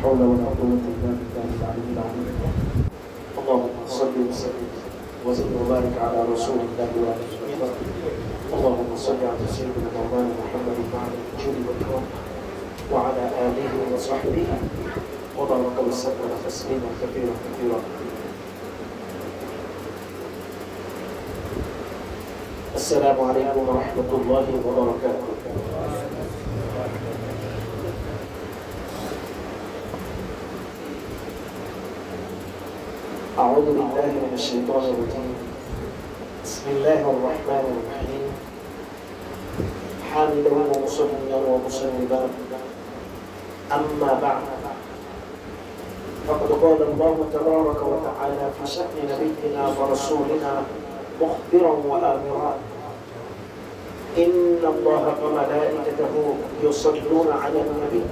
حول ولا قوة إلا بالله العلي العظيم. اللهم صل وسلم وزد وبارك على رسول الله وعلى آله. اللهم صل على سيدنا مولانا محمد وعلى الجود والكرم وعلى آله وصحبه وبارك وسلم تسليما كثيرا كثيرا. السلام عليكم ورحمة الله وبركاته. أعوذ بالله من الشيطان الرجيم. بسم الله الرحمن الرحيم. حامدا ومصليا ومسلما أما بعد، فقد قال الله تبارك وتعالى في شأن نبينا ورسولنا مخبرا وآمرا: إن الله وملائكته يصلون على النبي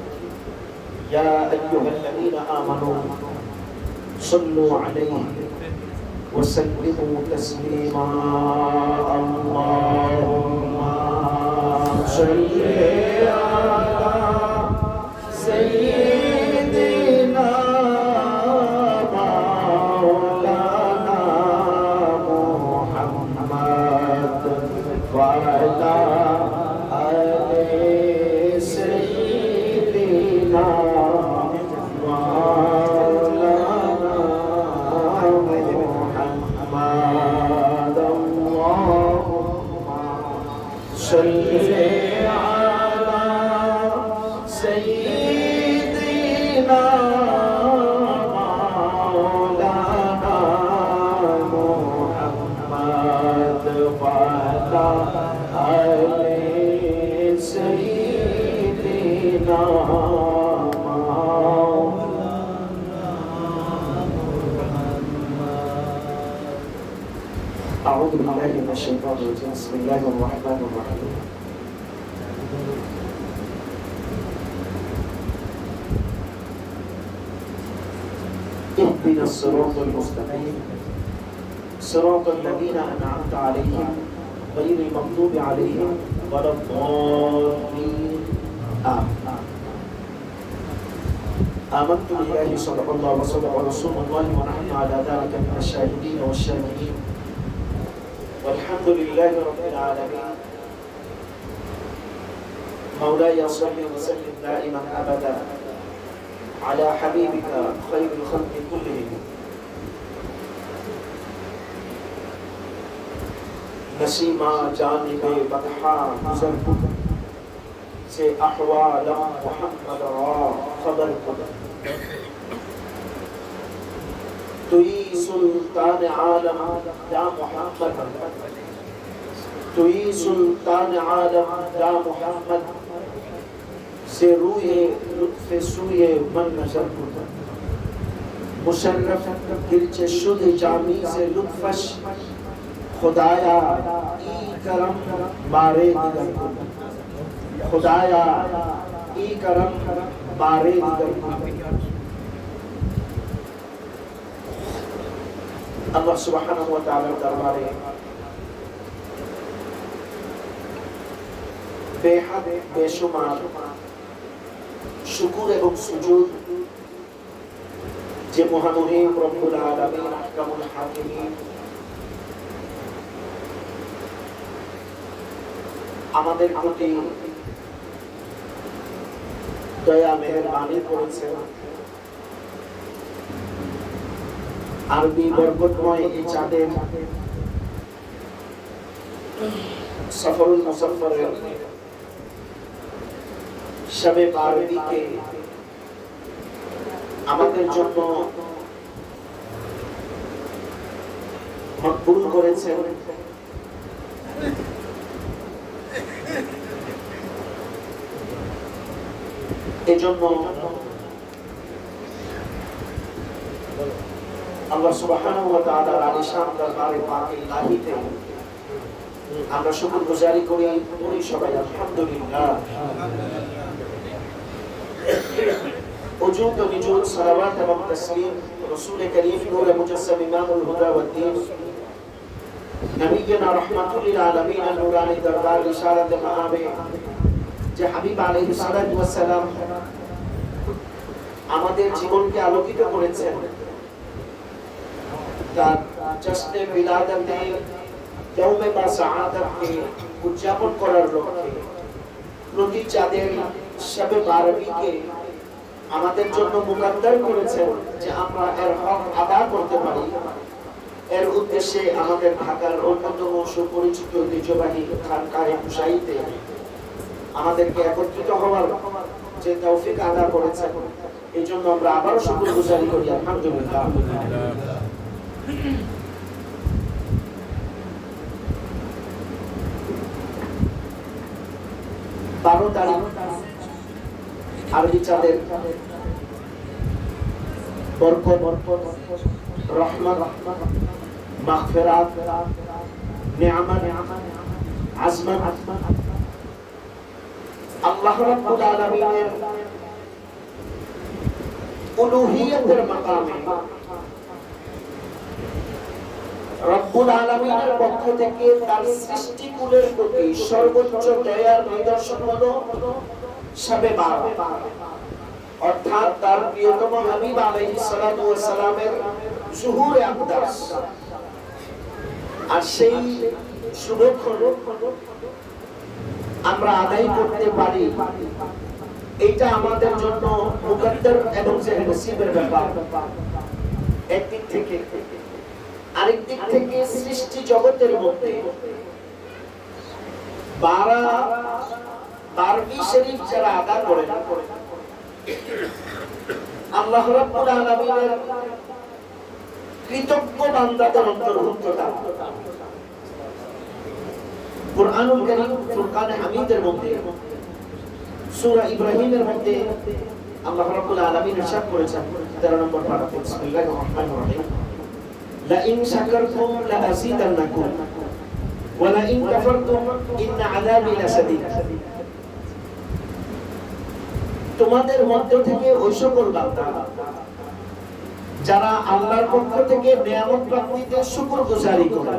يا أيها الذين آمنوا صلوا عليه وسلموا تسليما. اللهم صل على سيدنا مولانا محمد وعلى آل سيدنا صل على سيدنا مولانا محمد وعلى آل سيدنا أعوذ بالله من الشيطان الرجيم. بسم الله الرحمن الرحيم. اهدنا الصراط المستقيم صراط الذين أنعمت عليهم غير المغضوب عليهم ولا الضالين. آمنت بالله صدق الله وصدق رسول الله ونحن على ذلك من الشاهدين والشاكرين والحمد لله رب العالمين. مولاي صل وسلم دائما أبدا على حبيبك خير الخلق كلهم نسيما جانب بطحا مزرق سے احوال محمد را خبر قدر. توئی سلطان عالم یا محمد، توئی سلطان عالم یا محمد سے روئے لطف سوئے من نظر کتا. مشرف گرچه شد جامی سے لطفش خدایا ای کرم بارے دیگر کتا. خدایا ای کرم بارے دیگر کتا. আল্লাহ সুবহানাহু ওয়া তাআলার দরবারে বেহাদ বেশুমার শুকর এবং সুজুদ যে মহামহিম রব্বুল আলামিন আহকামুল হাকিমিন আমাদের প্রতি দয়া মেহেরবানি করেছেন। আরবি বরকতময় এই চাঁদের সফরুল মুসাফফরের শবে বারবিকে আমাদের জন্য মকবুল করেছেন। এজন্য আল্লাহ সুবহানাহু ওয়া তাআলার আলিশান দরবারে পাকে ইলাহিতে আমরা শুকরগুজারি করি সবাই আলহামদুলিল্লাহ। وجود وجود صلوات وتسليم رسول كريم نور مجسم إمام الهدى والدين نبينا رحمة للعالمين نوراني دربار رسالة مآبه যে হাবিব আলাইহিস সালাতু ওয়াস সালাম আমাদের জীবনকে আলোকিত করেছেন। তার জশ্নে বিলাদতে ইয়াউমে বাসাআদাতকে উদযাপন করার লক্ষ্যে প্রতি চাঁদের শবে বারবিকে আমাদের জন্য মুকদ্দর করেছেন যে আমরা এর হক আদায় করতে পারি। এর উদ্দেশ্যে আমাদের ঢাকার অন্যতম সুপরিচিত ঐতিহ্যবাহী খানকাহে কুশাইতে আমাদেরকে একত্রিত হওয়ার যে তৌফিক আদা করেছেন, এই জন্য আমরা আবারও শুকরগুজারি করি আলহামদুলিল্লাহ। 12 তারিখ আরবি চাঁদের বরকত, রহমত, মাগফিরাত, নিয়ামত, আজমত আল্লাহ রাব্বুল আলামিনের উলুহিয়তের মাকামে রব্বুল আলামিনের পক্ষ থেকে তার সৃষ্টিকুলের প্রতি সর্বোচ্চ দয়ার নিদর্শন হলো শবে বারাত, অর্থাৎ তার প্রিয়তম হাবিব আলাইহিস সালাতু ওয়াস সালামের শুহুরে আকদাস। আর সেই শুভক্ষণ আমরা আদায় করতে পারি, এটা আমাদের জন্য মুকদ্দর এবং নসিবের ব্যাপার একদিক থেকে। আরেক দিক থেকে সৃষ্টি জগতের মধ্যে বারবি শরীফ যারা আদা করেন, আল্লাহ রাব্বুল আলামিনের কৃতজ্ঞ বান্দাদের অন্তর্ভুক্ত তারা। কুরআনুল কারীম ফুরকানে হামিদের মধ্যে সূরা ইব্রাহিমের মধ্যে আল্লাহ রাব্বুল আলামিন ইরশাদ করেছেন 13 নম্বর পারাতে, বিসমিল্লাহির রহমানির রহিম, লা ইন শাকারতুম লা আযীদান্নাকুম ওয়া লা ইন কাফারতুম ইন্না আযাবি লাশাদীদ। তোমাদের মধ্য থেকে ওই সকল বান্দা যারা আল্লাহর পক্ষ থেকে নিয়ামত প্রাপ্তিতে শুকরগুজারি করে,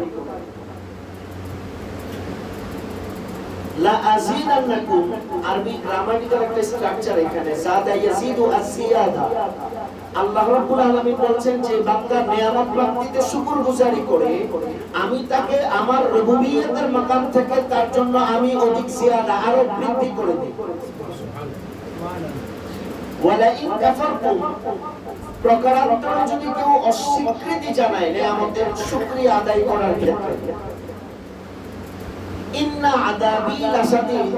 লা আযীদান্নাকুম আরবি গ্রামাটিক্যাল একটা স্ট্রাকচার এখানে, যাদা ইয়াজিদু আয-জিয়াদা। আল্লাহ রাব্বুল আলামিন বলছেন যে বান্দা নিয়ামত প্রাপ্তিতে শুকরগুজারি করে, আমি তাকে আমার রুবুবিয়তের মাকাম থেকে তার জন্য আমি অধিক জিয়াদা আরো বৃদ্ধি করে দেই। ওয়ালা ইন কাফারতুম, প্রকারান্তরে যদি কেউ অস্বীকৃতি জানায় নিয়ামতের শুকরিয়া আদায় করার ক্ষেত্রে, ইন্না আযাবি লাশাদীদ,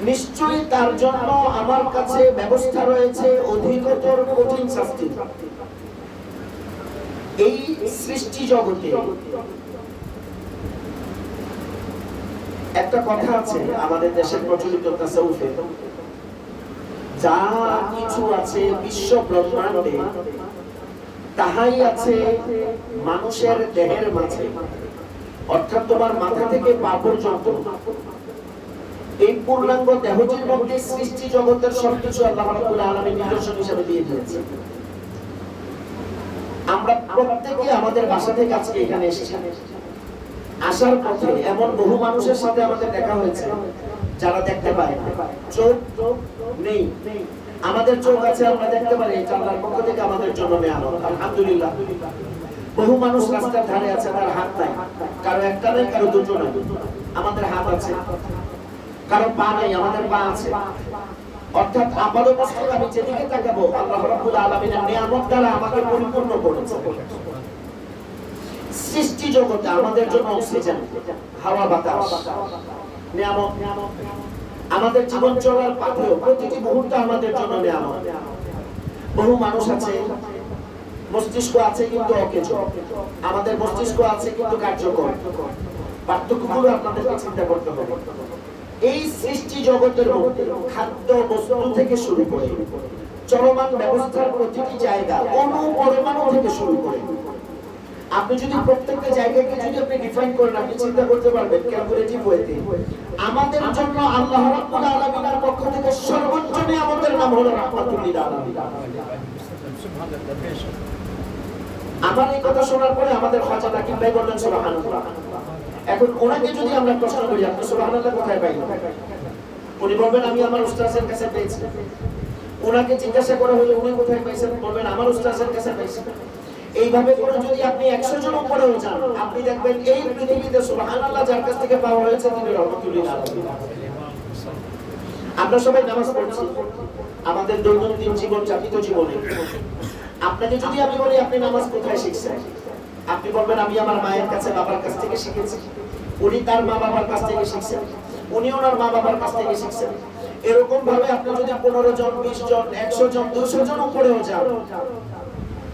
নিশ্চয়ই তার জন্য আমার কাছে ব্যবস্থা রয়েছে অধিকতর কঠিন শাস্তি। এই সৃষ্টি জগতে একটা কথা আছে আমাদের দেশের প্রচলিত তাসাউফে, যা কিছু আছে বিশ্ব ব্রহ্মাণ্ডে তাহাই আছে মানুষের দেহের মাঝে, অর্থাৎ তোমার মাথা থেকে পা পর্যন্ত এই পূর্ণাঙ্গ দেহটির মধ্যে সৃষ্টি জগতের সবকিছু আল্লাহ রাব্বুল আলামিন নিদর্শন হিসেবে দিয়ে দিয়েছেন। আমরা প্রত্যেকে আমাদের বাসা থেকে আজকে এখানে এসেছি, আসার পথে এমন বহু মানুষের সাথে আমাদের দেখা হয়েছে যারা দেখতে পায় না, চোখ নেই। আমাদের চোখ আছে, আমরা দেখতে পারি, এটা আল্লাহর পক্ষ থেকে আমাদের জন্য নিয়ামত, আলহামদুলিল্লাহ। বহু মানুষ রাস্তার ধারে আছে, তার হাত নাই, কারো একটা নাই, কারো দুটো নাই। আমাদের হাত আছে, কারো পা নাই, আমাদের পা আছে। অর্থাৎ আপাতমস্তক আমি যেদিকে তাকাবো আল্লাহ রাব্বুল আলামিনের নিয়ামত দ্বারা আমাকে পরিপূর্ণ করেছে। সৃষ্টি জগতে আমাদের জন্য অক্সিজেন, হাওয়া, বাতাস নিয়ামত। আমাদের জীবন চলার পথেও প্রতিটি মুহূর্ত আমাদের জন্য নিয়ামত। বহু মানুষ আছে, মস্তিষ্ক আছে কিন্তু অকেজ, আমাদের মস্তিষ্ক আছে কিন্তু কার্যকর। পার্থক্যগুলো আপনাদেরকে চিন্তা করতে হবে। এই সৃষ্টি জগতের মধ্যে খাদ্য বস্তু থেকে শুরু করে চলমান ব্যবস্থার প্রতিটি জায়গা, অণু পরমাণু থেকে শুরু করে, আপনি যদি প্রত্যেকটা জায়গাকে যদি আপনি ডিফাইন করেন, আপনি চিন্তা করতে পারবেন ক্যালকুলেটিভ ওয়েতে আমাদের জন্য আল্লাহ রাব্বুল আলামিনের পক্ষ থেকে সর্বোচ্চ নিয়ামতের নাম হলো রাহমাতুল লিল আলামিন। আমার এই কথা শোনার পরে আমাদের খাজা নাকিব ভাই বললেন সুবহানাল্লাহ। এখন ওনাকে যদি আমরা প্রশ্ন করি আপনি সুবহানাল্লাহ কোথায় পাইলেন, উনি বলবেন আমি আমার উস্তাদের কাছে পেয়েছি। ওনাকে জিজ্ঞাসা করা হলে উনি কোথায় পাইছেন, বলবেন আমার উস্তাদের কাছে পাইছেন। এইভাবে করে যদি আপনি 100 জন উপরেও যান, আপনি দেখবেন এই পৃথিবীতে সুবহানাল্লাহ যার কাছ থেকে পাওয়া হয়েছে তিনি রহমতুল্লিল আলামিন। আমরা সবাই নামাজ পড়ছি আমাদের দৈনন্দিন জীবন যাপিত জীবনে। আপনাকে যদি আমি বলি আপনি নামাজ কোথায় শিখছেন, আপনি বলবেন আমি আমার মায়ের কাছে বাবার কাছ থেকে শিখেছি। উনি তার মা বাবার কাছ থেকে শিখছেন, উনি ওনার মা বাবার কাছ থেকে শিখছেন। এরকম ভাবে আপনি যদি 15 জন 20 জন 100 জন 200 জন উপরেও যান,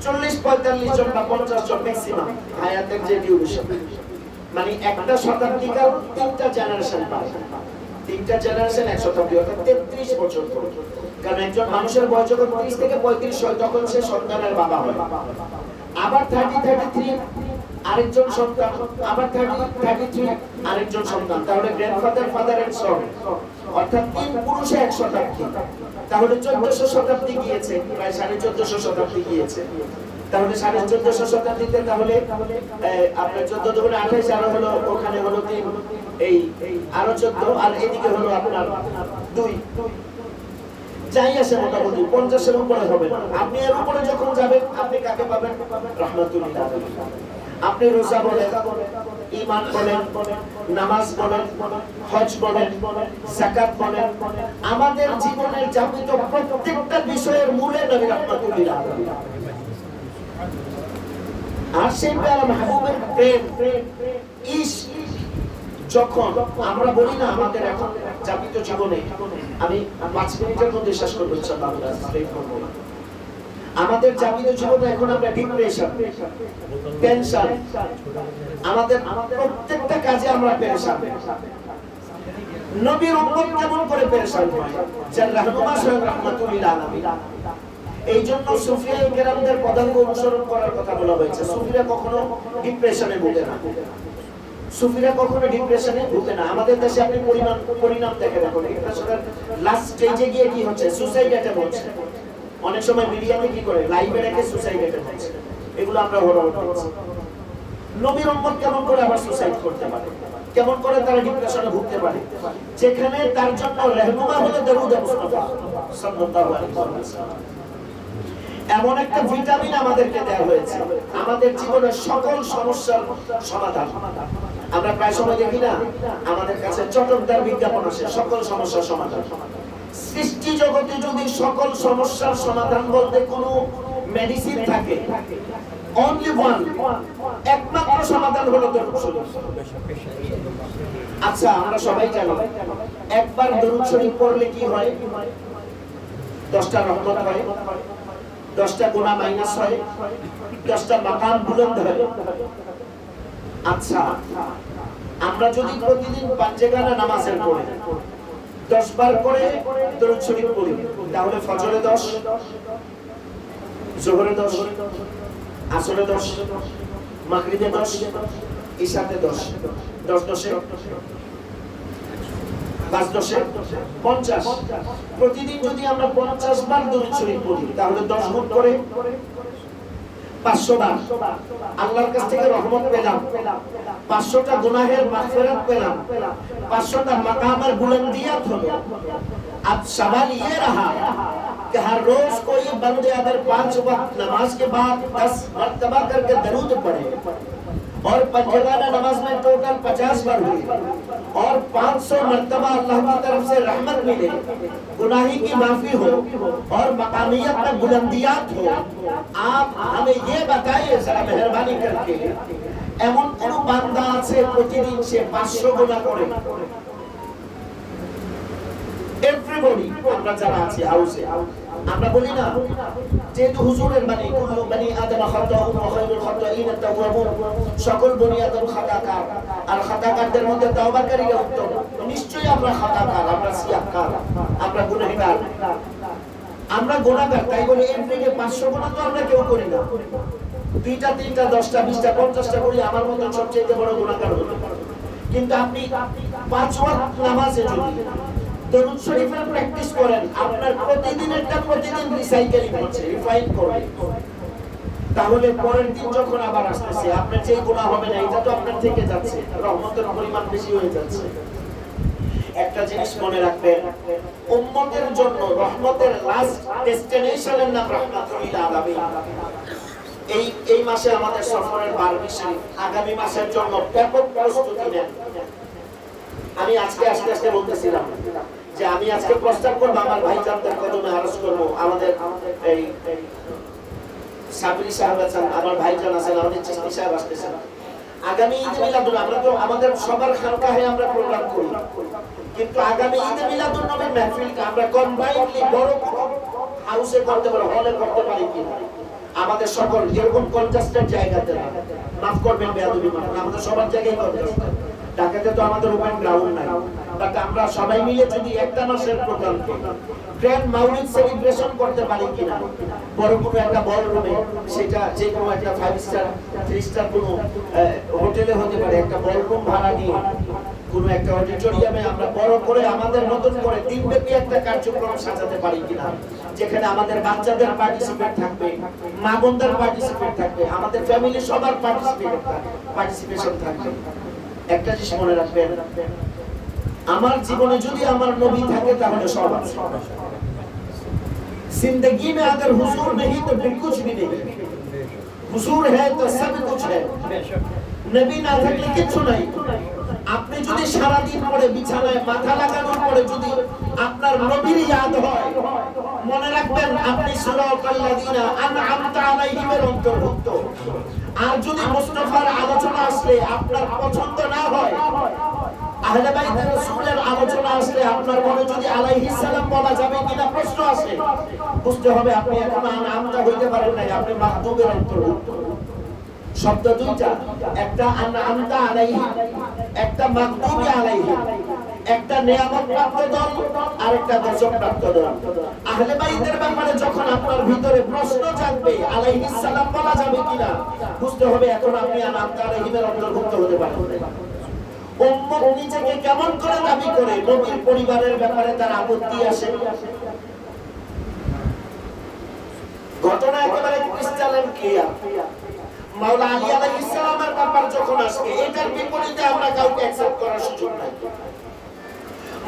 40-45 জন বা 50 জন ম্যাক্সিমাম হায়াতের যে ডিউরেশন, মানে একটা শতাব্দীকাল 3টা জেনারেশন পায়। 3টা জেনারেশন 1 শতাব্দী, অর্থাৎ 33 বছর ধরে। কারণ একজন মানুষের বয়স যখন 30 থেকে 35 হয় তখন সে সন্তানের বাবা হয়। আবার 33 আরেকজন সন্তান, আবার 33 আরেকজন সন্তান। তাহলে গ্র্যান্ডফাদার, ফাদার এন্ড সন, অর্থাৎ 3 পুরুষে 1 শতাব্দী। তাহলে 1400 শতাব্দী গিয়েছে, প্রায় 1450 শতাব্দী গিয়েছে। তাহলে 1450 শতাব্দীতে তাহলে আপনার 14 দুগুণে 28, আরো হলো ওখানে হলো 3, এই আরো 14, আর এদিকে হলো আপনার 2, যাই আসে মোটামুটি 50 এর উপরে হবে না। আপনি এর উপরে যখন যাবেন আপনি কাকে পাবেন? রাহমাতুল্লিল আলামিন। আপনি রোজা বলেন, ঈমান বলেন, নামাজ বলেন, হজ বলেন, যাকাত বলেন, আমাদের জীবনের যাপিত প্রত্যেকটা বিষয়ের মূলে নবী রাহমাতুল্লিল আলামিন। আর সেই প্যারা মাহবুবের প্রেম, ইশক যখন আমরা বলি না আমাদের এখন যাপিত জীবনে, আমি 5 মিনিটের মধ্যে শেষ করব ইনশাআল্লাহ, আমাদের যাপিত জীবনে এখন আমরা ডিপ্রেশন, টেনশন, আমাদের প্রত্যেকটা কাজে আমরা পেরেশান। নবীর উম্মত কেমন করে পেরেশান হয়? যার রাহনুমা স্বয়ং রাহমাতুল্লিল আলামিন। এই জন্য সুফিয়ায়ে কেরামদের পদাঙ্ক অনুসরণ করার কথা বলা হয়েছে। সুফিরা কখনো ডিপ্রেশনে ভোগে না, সুফিরা কখনো ডিপ্রেশনে ভোগে না। আমাদের দেশে আপনি পরিণাম দেখে দেখুন, ডিপ্রেশনের লাস্ট স্টেজে গিয়ে কি হচ্ছে? সুসাইড অ্যাটেম্প হচ্ছে। অনেক সময় মিডিয়াতে কি করে লাইভে রেখে সুসাইড অ্যাটেম্প হচ্ছে, এগুলো আমরা হরর দেখছি। নবীর উম্মত কেমন করে আবার সুসাইড করতে পারে, কেমন করে তারা ডিপ্রেশনে ভুগতে পারে, যেখানে তার জন্য রহনুমা হলো দরুদ মুস্তাফা সাল্লাল্লাহু আলাইহি ওয়াসাল্লাম। এমন একটা ভিটামিন আমাদেরকে দেওয়া হয়েছে আমাদের জীবনের সকল সমস্যার সমাধান। আমরা প্রায় সময় দেখি না আমাদের কাছে চটকদার বিজ্ঞাপন আসে সকল সমস্যার সমাধান। সৃষ্টি জগতে যদি সকল সমস্যার সমাধান বলতে কোনো মেডিসিন থাকে, অনলি ওয়ান, একমাত্র সমাধান হলো দরুদ শরীফ। আচ্ছা আমরা সবাই জানি একবার দরুদ শরীফ পড়লে কি হয়? 10টা রহমত হয়, 10টা গুনাহ মাইনাস হয়, 10টা মাকাম বুলন্দ হয়। আচ্ছা আমরা যদি প্রতিদিন পাঁচেগানা নামাজের পড়ে 10 বার করে দরুদ শরীফ পড়ি, তাহলে ফজরে 10, যোহরে 10, আসরে 10, মাগরিবে 10, ইশাতে 10, 10 10 5 10 50। প্রতিদিন যদি আমরা 50 বার দরুদ শরীফ পড়ি, তাহলে 10 গুণ করে 500 বার আল্লাহর কাছ থেকে রহমত পেলাম, 500টা গুনাহের মাগফিরাত পেলাম, 500টা মাকামের বুলন্দিয়াত হলো। अब सवाल ये रहा कि हर रोज कोई बंदे अगर 5 वक्त नमाज के बाद 10 मर्तबा करके दरूद पढ़े और पंजगाना नमाज में टोटल 50 बार हुई और 500 मर्तबा अल्लाह की तरफ से रहमत मिले, गुनाही की माफी हो और मकामियत में बुलंदियात हो, आप हमें ये बताइए जरा मेहरबानी करके, এমন কোন বান্দা আছে প্রতিদিন সে 500 গুনাহ করে? এভরিবডি, আমরা যারা আছি হাউসে, আমরা বলি না যেহেতু হুজুরের মানে কুল্লু বনি আদম খাতাউন ওয়া খায়রুল খাতাইন আত-তাওয়াবুন, সকল বনি আদম খাতাকার, আর খাতাকারদের মধ্যে তওবাকারীরা উত্তম। নিশ্চয়ই আমরা খাতাকার, আমরা সিয়াকার, আমরা গুনাহগার, আমরা গুনাহগার। তাই বলে এভরিডে 500 গুনাহ তো আমরা কেউ করি না। 2টা 3টা 10টা 20টা 50টা করি, আমার মত সবচেয়ে বড় গুনাহগার হলো। কিন্তু আপনি 5 ওয়াক্ত নামাজে যদি দরুদ শরীফের প্র্যাকটিস করেন, আপনার প্রতিদিনেরটা প্রতিদিন রিসাইকেলিং হচ্ছে, রিফাইন করবে, তাহলে পরের দিন যখন আবার আসতেছে আপনার যেই গুনাহ হবে না, এটা তো আপনার থেকে যাচ্ছে, রহমতের পরিমাণ বেশি হয়ে যাচ্ছে। একটা জিনিস মনে রাখবেন, উম্মতের জন্য রহমতের লাস্ট ডেস্টিনেশনের নাম রাহমাতুল লিল আলামিন। এই মাসে আমাদের সফরের 12 শরীফ, আগামী মাসের জন্য ব্যাপক প্রস্তুতি নেন। আমি আজকে আস্তে আস্তে বলতেছিলাম যে আমি আজকে প্রস্তাব করব, আমার ভাইজানদের কদমে আরজ করব। আমাদের এই সাবরি সাহেব আছেন, আমার ভাইজান আছেন, আমাদের চিস্তি সাহেব আসতেছেন। আগামী ঈদে মিলাদুন, আমরা তো আমাদের সবার খানকাহে আমরা প্রোগ্রাম করি, কিন্তু আগামী ঈদে মিলাদুন নবীর মাহফিলটা আমরা কম্বাইনলি বড় হাউসে করতে পারি, হলে করতে পারি কিনা। আমাদের সকল এরকম কনজাস্টেড জায়গাতে না, মাফ করবেন বেয়াদবি মাফ, আমাদের সবার জায়গায় কনজাস্টেড। ঢাকাতে তো আমাদের ওপেন গ্রাউন্ড নাই, বাট আমরা সবাই মিলে যদি একটা মাসের প্রোগ্রাম গ্র্যান্ড মাউলিদ সেলিব্রেশন করতে পারি কিনা, বড় কোনো একটা বড় রুমে, সেটা যে কোনো একটা 5 স্টার 3 স্টার কোনো হোটেলে হতে পারে, একটা বড় রুম ভাড়া নিয়ে কোনো একটা অডিটোরিয়ামে আমরা বড় করে আমাদের মতন করে দিনব্যাপী একটা কার্যক্রম সাজাতে পারি কিনা, যেখানে আমাদের বাচ্চাদের পার্টিসিপেট থাকবে, মা বোনদের পার্টিসিপেট থাকবে, আমাদের ফ্যামিলি সবার পার্টিসিপেশন থাকবে। একটা জিনিস মনে রাখবেন, আমার জীবনে যদি আমার নবী থাকে তাহলে সব আছে। जिंदगी में अगर हुजूर नहीं तो फिर कुछ भी नहीं, हुजूर है तो सब कुछ है। নবী না থাকলে কিছু নাই। আপনি যদি সারা দিন পরে বিছানায় মাথা লাগানোর পরে যদি আপনার নবীর ইয়াদ হয়, মনে রাখবেন আপনি সিরাতাল্লাযিনা আনআমতা আলাইহিমের অন্তর্ভুক্ত। আর যদি মুস্তাফার আলোচনা আসলে আপনার পছন্দ না হয়, আহলে বাইত রাসূলের আলোচনা আসলে আপনার মনে যদি আলাইহিস সালাম বলা যাবে কিনা প্রশ্ন আসে, বুঝতে হবে আপনি এখনো আনআমতা হইতে পারেন নাই, আপনি মাহদুবের অন্তর্ভুক্ত। শব্দ দুইটা, একটা আনআমতা আলাইহি, একটা মাগদুবি আলাইহি, একটা নিয়ামত প্রাপ্ত দল আর একটা গজব প্রাপ্ত দল। আহলে বাইতের ব্যাপারে যখন আপনার ভিতরে প্রশ্ন জাগবে আলাইহিস সালাম বলা যাবে কিনা, বুঝতে হবে এখন আপনি আনআমতা আলাইহিমের অন্তর্ভুক্ত হতে পারেন। উম্মত নিজেকে কেমন করে দাবি করে, নবীর পরিবারের ব্যাপারে তার আপত্তি আসে। ঘটনা একেবারে ক্রিস্টাল ক্লিয়ার। মাওলা আলী আলাইহিস সালামের ব্যাপার যখন আসবে, এটার বিপরীতে আমরা কাউকে অ্যাকসেপ্ট করার সুযোগ নাই।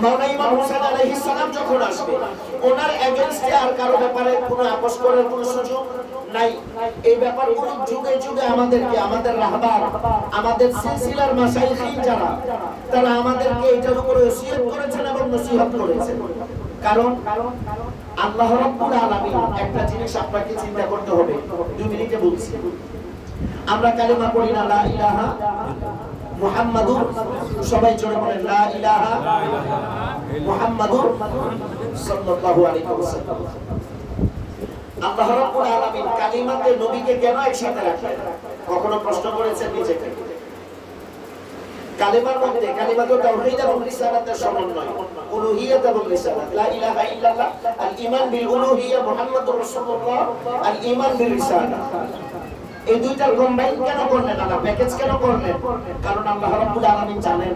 মাওলা ইমাম হোসেন আলাইহিস সালাম যখন আসবে, ওনার এগেইনস্টে আর কারো ব্যাপারে কোনো আপোষ করার কোনো সুযোগ নাই। এই ব্যাপারগুলো যুগে যুগে আমাদেরকে, আমাদের রাহবার, আমাদের সিলসিলার মাশায়েখিন যারা, তারা আমাদেরকে এটার উপরে ওসিয়ত করেছেন এবং নসিহত করেছেন। কারণ আল্লাহ রাব্বুল আলামিন, একটা জিনিস আপনাকে চিন্তা করতে হবে, 2 মিনিটে বলছি। আমরা কালেমা পড়ি না, লা ইলাহা মুহাম্মাদুর, সবাই জোরে বলেন লা ইলাহা মুহাম্মাদুর সাল্লাল্লাহু আলাইহি ওয়াসাল্লাম। আল্লাহ রাব্বুল আলামিন কালিমাতে নবীকে কেন একসাথে রাখলেন? কখনো প্রশ্ন করেছেন নিজেকে? কালিমার মধ্যে কালিমাত তাওহীদ এবং রিসালাতের সমন্বয়, উলুহিয়ত এবং রিসালাত, লা ইলাহা ইল্লাল্লাহ, আল ঈমান বিল উলুহিয়্যাহ মুহাম্মাদুর রাসূলুল্লাহ, আল ঈমান বিল রিসালাহ। এই দুইটার কম্বাইন কেন করলেন আল্লাহ, প্যাকেজ কেন করলেন? কারণ আল্লাহ রাব্বুল আলামিন জানেন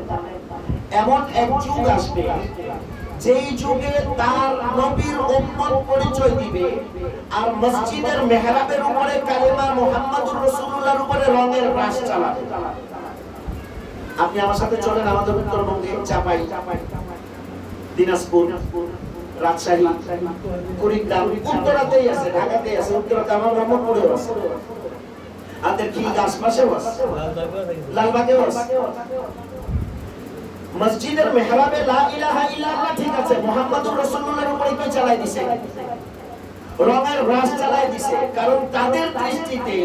এমন এক যুগ আসবে যেই যুগে তার নবীর উম্মত পরিচয় দিবে আর মসজিদের মেহরাবের উপরে কালেমা মুহাম্মাদুর রাসূলুল্লাহর উপরে রঙের রাশ চালাবে। আপনি আমার সাথে চলেন আমাদের উত্তরবঙ্গে, চাপাই, দিনাজপুর, রাজশাহী, কুড়িগ্রাম, উত্তরাতেই আছে, ঢাকাতেই আছে, উত্তরাতে আমার মোহাম্মদপুরেও আছে, আমাদের খিলগাঁও আশপাশেও আছে, লালবাগেও আছে। মসজিদের মেহরাবে লা ইলাহা ইল্লাল্লাহ ঠিক আছে, মুহাম্মাদুর রাসূলুল্লাহর উপরে কি চালাই দিছে? রঙের রাশ চালাই দিছে। কারণ তাদের দৃষ্টিতে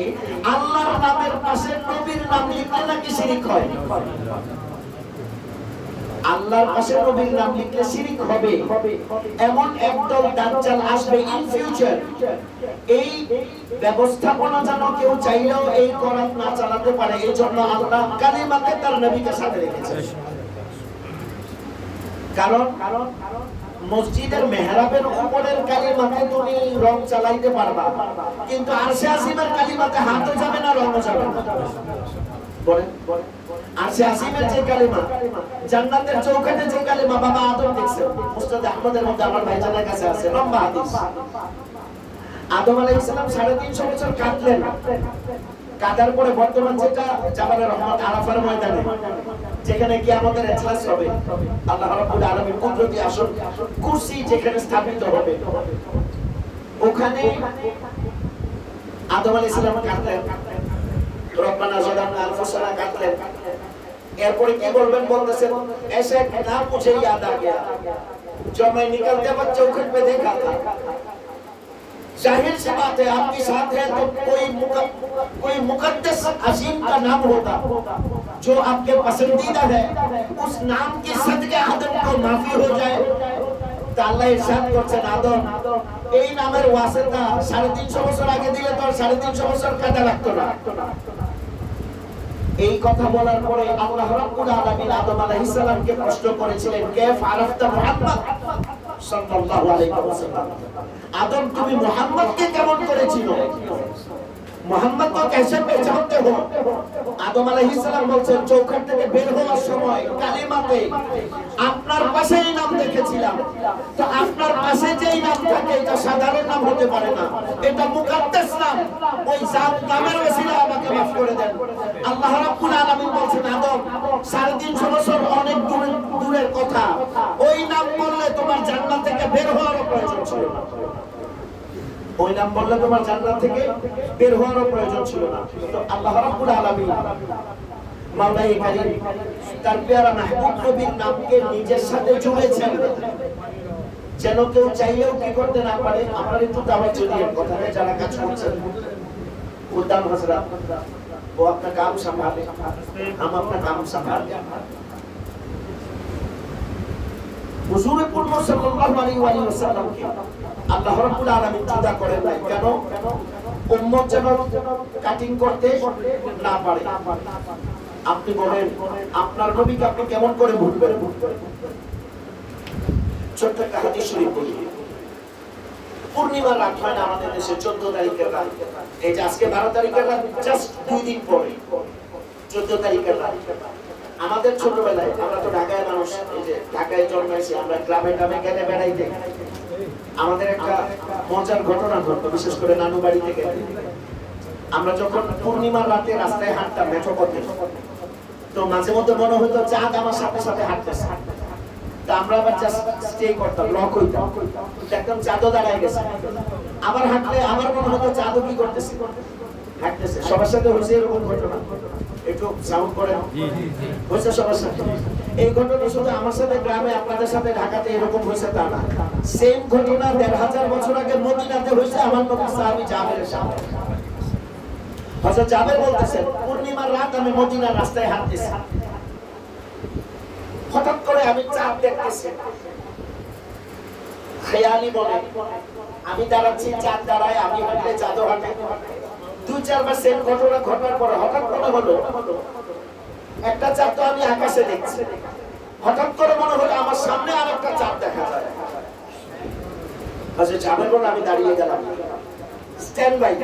আল্লাহর নামের পাশে নবীর নাম লিখলে নাকি শিরক হয়। আল্লাহর পাশে নবীর নাম লিখলে শিরক হবে। এমন একদল দাজ্জাল আসবে ইন ফিউচার, এই ব্যবস্থাপনা যেন কেউ চাইলেও এই করাত না চালাতে পারে, এই জন্য আল্লাহ কালিমাকে তার নবীকে সাথে রেখেছে। কারণ মসজিদের মেহরাবের উপরের কালিমাতে তুমি রং চালাইতে পারবা, কিন্তু আরশে আসিমের কালিমাতে হাতও যাবে না, রঙও যাবে না। বলেন, আরশে আসিমের যে কালিমা, জান্নাতের চৌকাঠে যে কালিমা বাবা আদম দেখছে, মুস্তাদ আহমদের মধ্যে আমার ভাইজানের কাছে আছে লম্বা হাদিস। আদম আলাইহিস সালাম 350 বছর কাটলেন, কাদার পরে বর্তমান যেটা জাবালে রহমত আরাফার ময়দানে, যেখানে কিয়ামতের ইজলাস হবে, আল্লাহ রাব্বুল আলামিন কুদরতি আসন কুরসি যেখানে স্থাপিত হবে, ওখানে আদম আলাইহিস সালাম কাঁদলেন, রব্বানা যালামনা আনফুসানা কাঁদলেন। এরপরে কি বলবেন বলতেছেন, ऐसे नाम मुझे याद आ गया जो मैं निकलते वक्त चौखट पे देखा था। जाहिर सी बात है आपके साथ है तो कोई मुकद्दस अजीम का नाम होगा जो आपके पसंदीदा है, उस नाम के सदके आदम को माफी हो जाए। तो अल्लाह इरशाद করছেন, আদম এই নামের ওয়াসিতা 350 বছর আগে দিলে তো 350 বছর কাটা লাগতো না। এই কথা বলার পরে আল্লাহ রাব্বুল আলামিন আদম আলাইহিস সালামকে প্রশ্ন করেছিলেন, কাইফ আরাফতা মুহাম্মদ সাল্লাল্লাহু আলাইহি ওয়াসাল্লাম, আদম তুমি মুহাম্মদকে কেমন করে চিনো, মুহাম্মদ को कैसे पहचानते हो। আদম আলাইহিস সালাম বলছেন, চৌখাট থেকে বের হওয়ার সময় কালিমাতে আপনার পাশেই নাম দেখেছিলাম, তো আপনার পাশে যেই নাম থাকে এটা সাধারণ নাম হতে পারে না, এটা মুকদ্দাস নাম, ওই জাত নামের ওসিলায় আমাকে মাফ করে দেন। আল্লাহ রাব্বুল আলামিন বলছেন, আদম 350 বছর অনেক দূরের কথা, ওই নাম বললে তোমার জান্নাত থেকে বের হওয়ার প্রয়োজন ছিল না, ওই নাম বললে তোমার জান্নাত থেকে বের হওয়ার প্রয়োজন ছিল না। তো আল্লাহ রাব্বুল আলামিন মাওলাই কারীম তার প্যারা মাহবুব নবীর নামকে নিজের সাথে জুড়েছেন, যেন কেউ চাইলেও কি করতে না পারে। আমরা একটু তাওয়াজ্জুহ দিয়ে কথাটা যারা কাজ করছেন, উদ্দাম হযরত वो अपना काम संभाले, हम अपना काम संभाले। हुजूर पूर्ण সাল্লাল্লাহু আলাইহি ওয়াসাল্লাম কে আল্লাহ রাব্বুল আলামিন জুদা করেন নাই কেন? উম্মত যেন কাটিং করতে না পারে। আপনি বলেন আপনার নবীকে আপনি কেমন করে ভুলবেন? ছোট্ট একটা হাদিস শরীফ বলি। পূর্ণিমার রাত হয় না আমাদের দেশে 14 তারিখের রাত, এই যে আজকে 12 তারিখের রাত, জাস্ট 2 দিন পরে 14 তারিখের রাত। আমাদের ছোটবেলায়, আমরা তো ঢাকায় মানুষ, এই যে ঢাকায় জন্মেছি, আমরা গ্রামে গ্রামে গেলে বেড়াইতে আমাদের একটা মজার ঘটনা ঘটতো, বিশেষ করে নানু বাড়ি থেকে। আমরা যখন পূর্ণিমার রাতে রাস্তায় হাঁটতাম মেঠো পথে, তো মাঝে মধ্যে মনে হতো চাঁদ আমার সাথে সাথে হাঁটতেছে, তা আমরা আবার জাস্ট স্টে করতাম, লক হইতাম, দেখতাম চাঁদও দাঁড়ায় গেছে। আবার হাঁটলে আবার মনে হতো চাঁদও কি করতেছে, হাঁটতেছে। সবার সাথে হয়েছে এরকম ঘটনা? একটু সাউন্ড করে হয়েছে সবার সাথে? এই ঘটনা শুধু আমার সাথে গ্রামে, আপনাদের সাথে ঢাকাতে এরকম হয়েছে তা না। সেম ঘটনা 1500 বছর আগে মদিনাতে হয়েছে আমার নবী সাহাবী জাবেরের সাথে। হযরত জাবের বলতেছেন, পূর্ণিমার রাত আমি মদিনার রাস্তায় হাঁটতেছি, হঠাৎ করে আমি চাঁদ দেখতেছি। খেয়ালি বলে আমি দাঁড়াচ্ছি, চাঁদ দাঁড়ায়, আমি হাঁটলে চাঁদও হাঁটে। 2-4 বার সেম ঘটনা ঘটার পরে হঠাৎ মনে হলো একটা চাঁদ তো আমি আকাশে দেখছি, হঠাৎ করে মনে হলো আমার সামনে আরেকটা চাঁদ দেখা যায়। হযরত জাবের বলে আমি দাঁড়িয়ে গেলাম, স্ট্যান্ড বাই।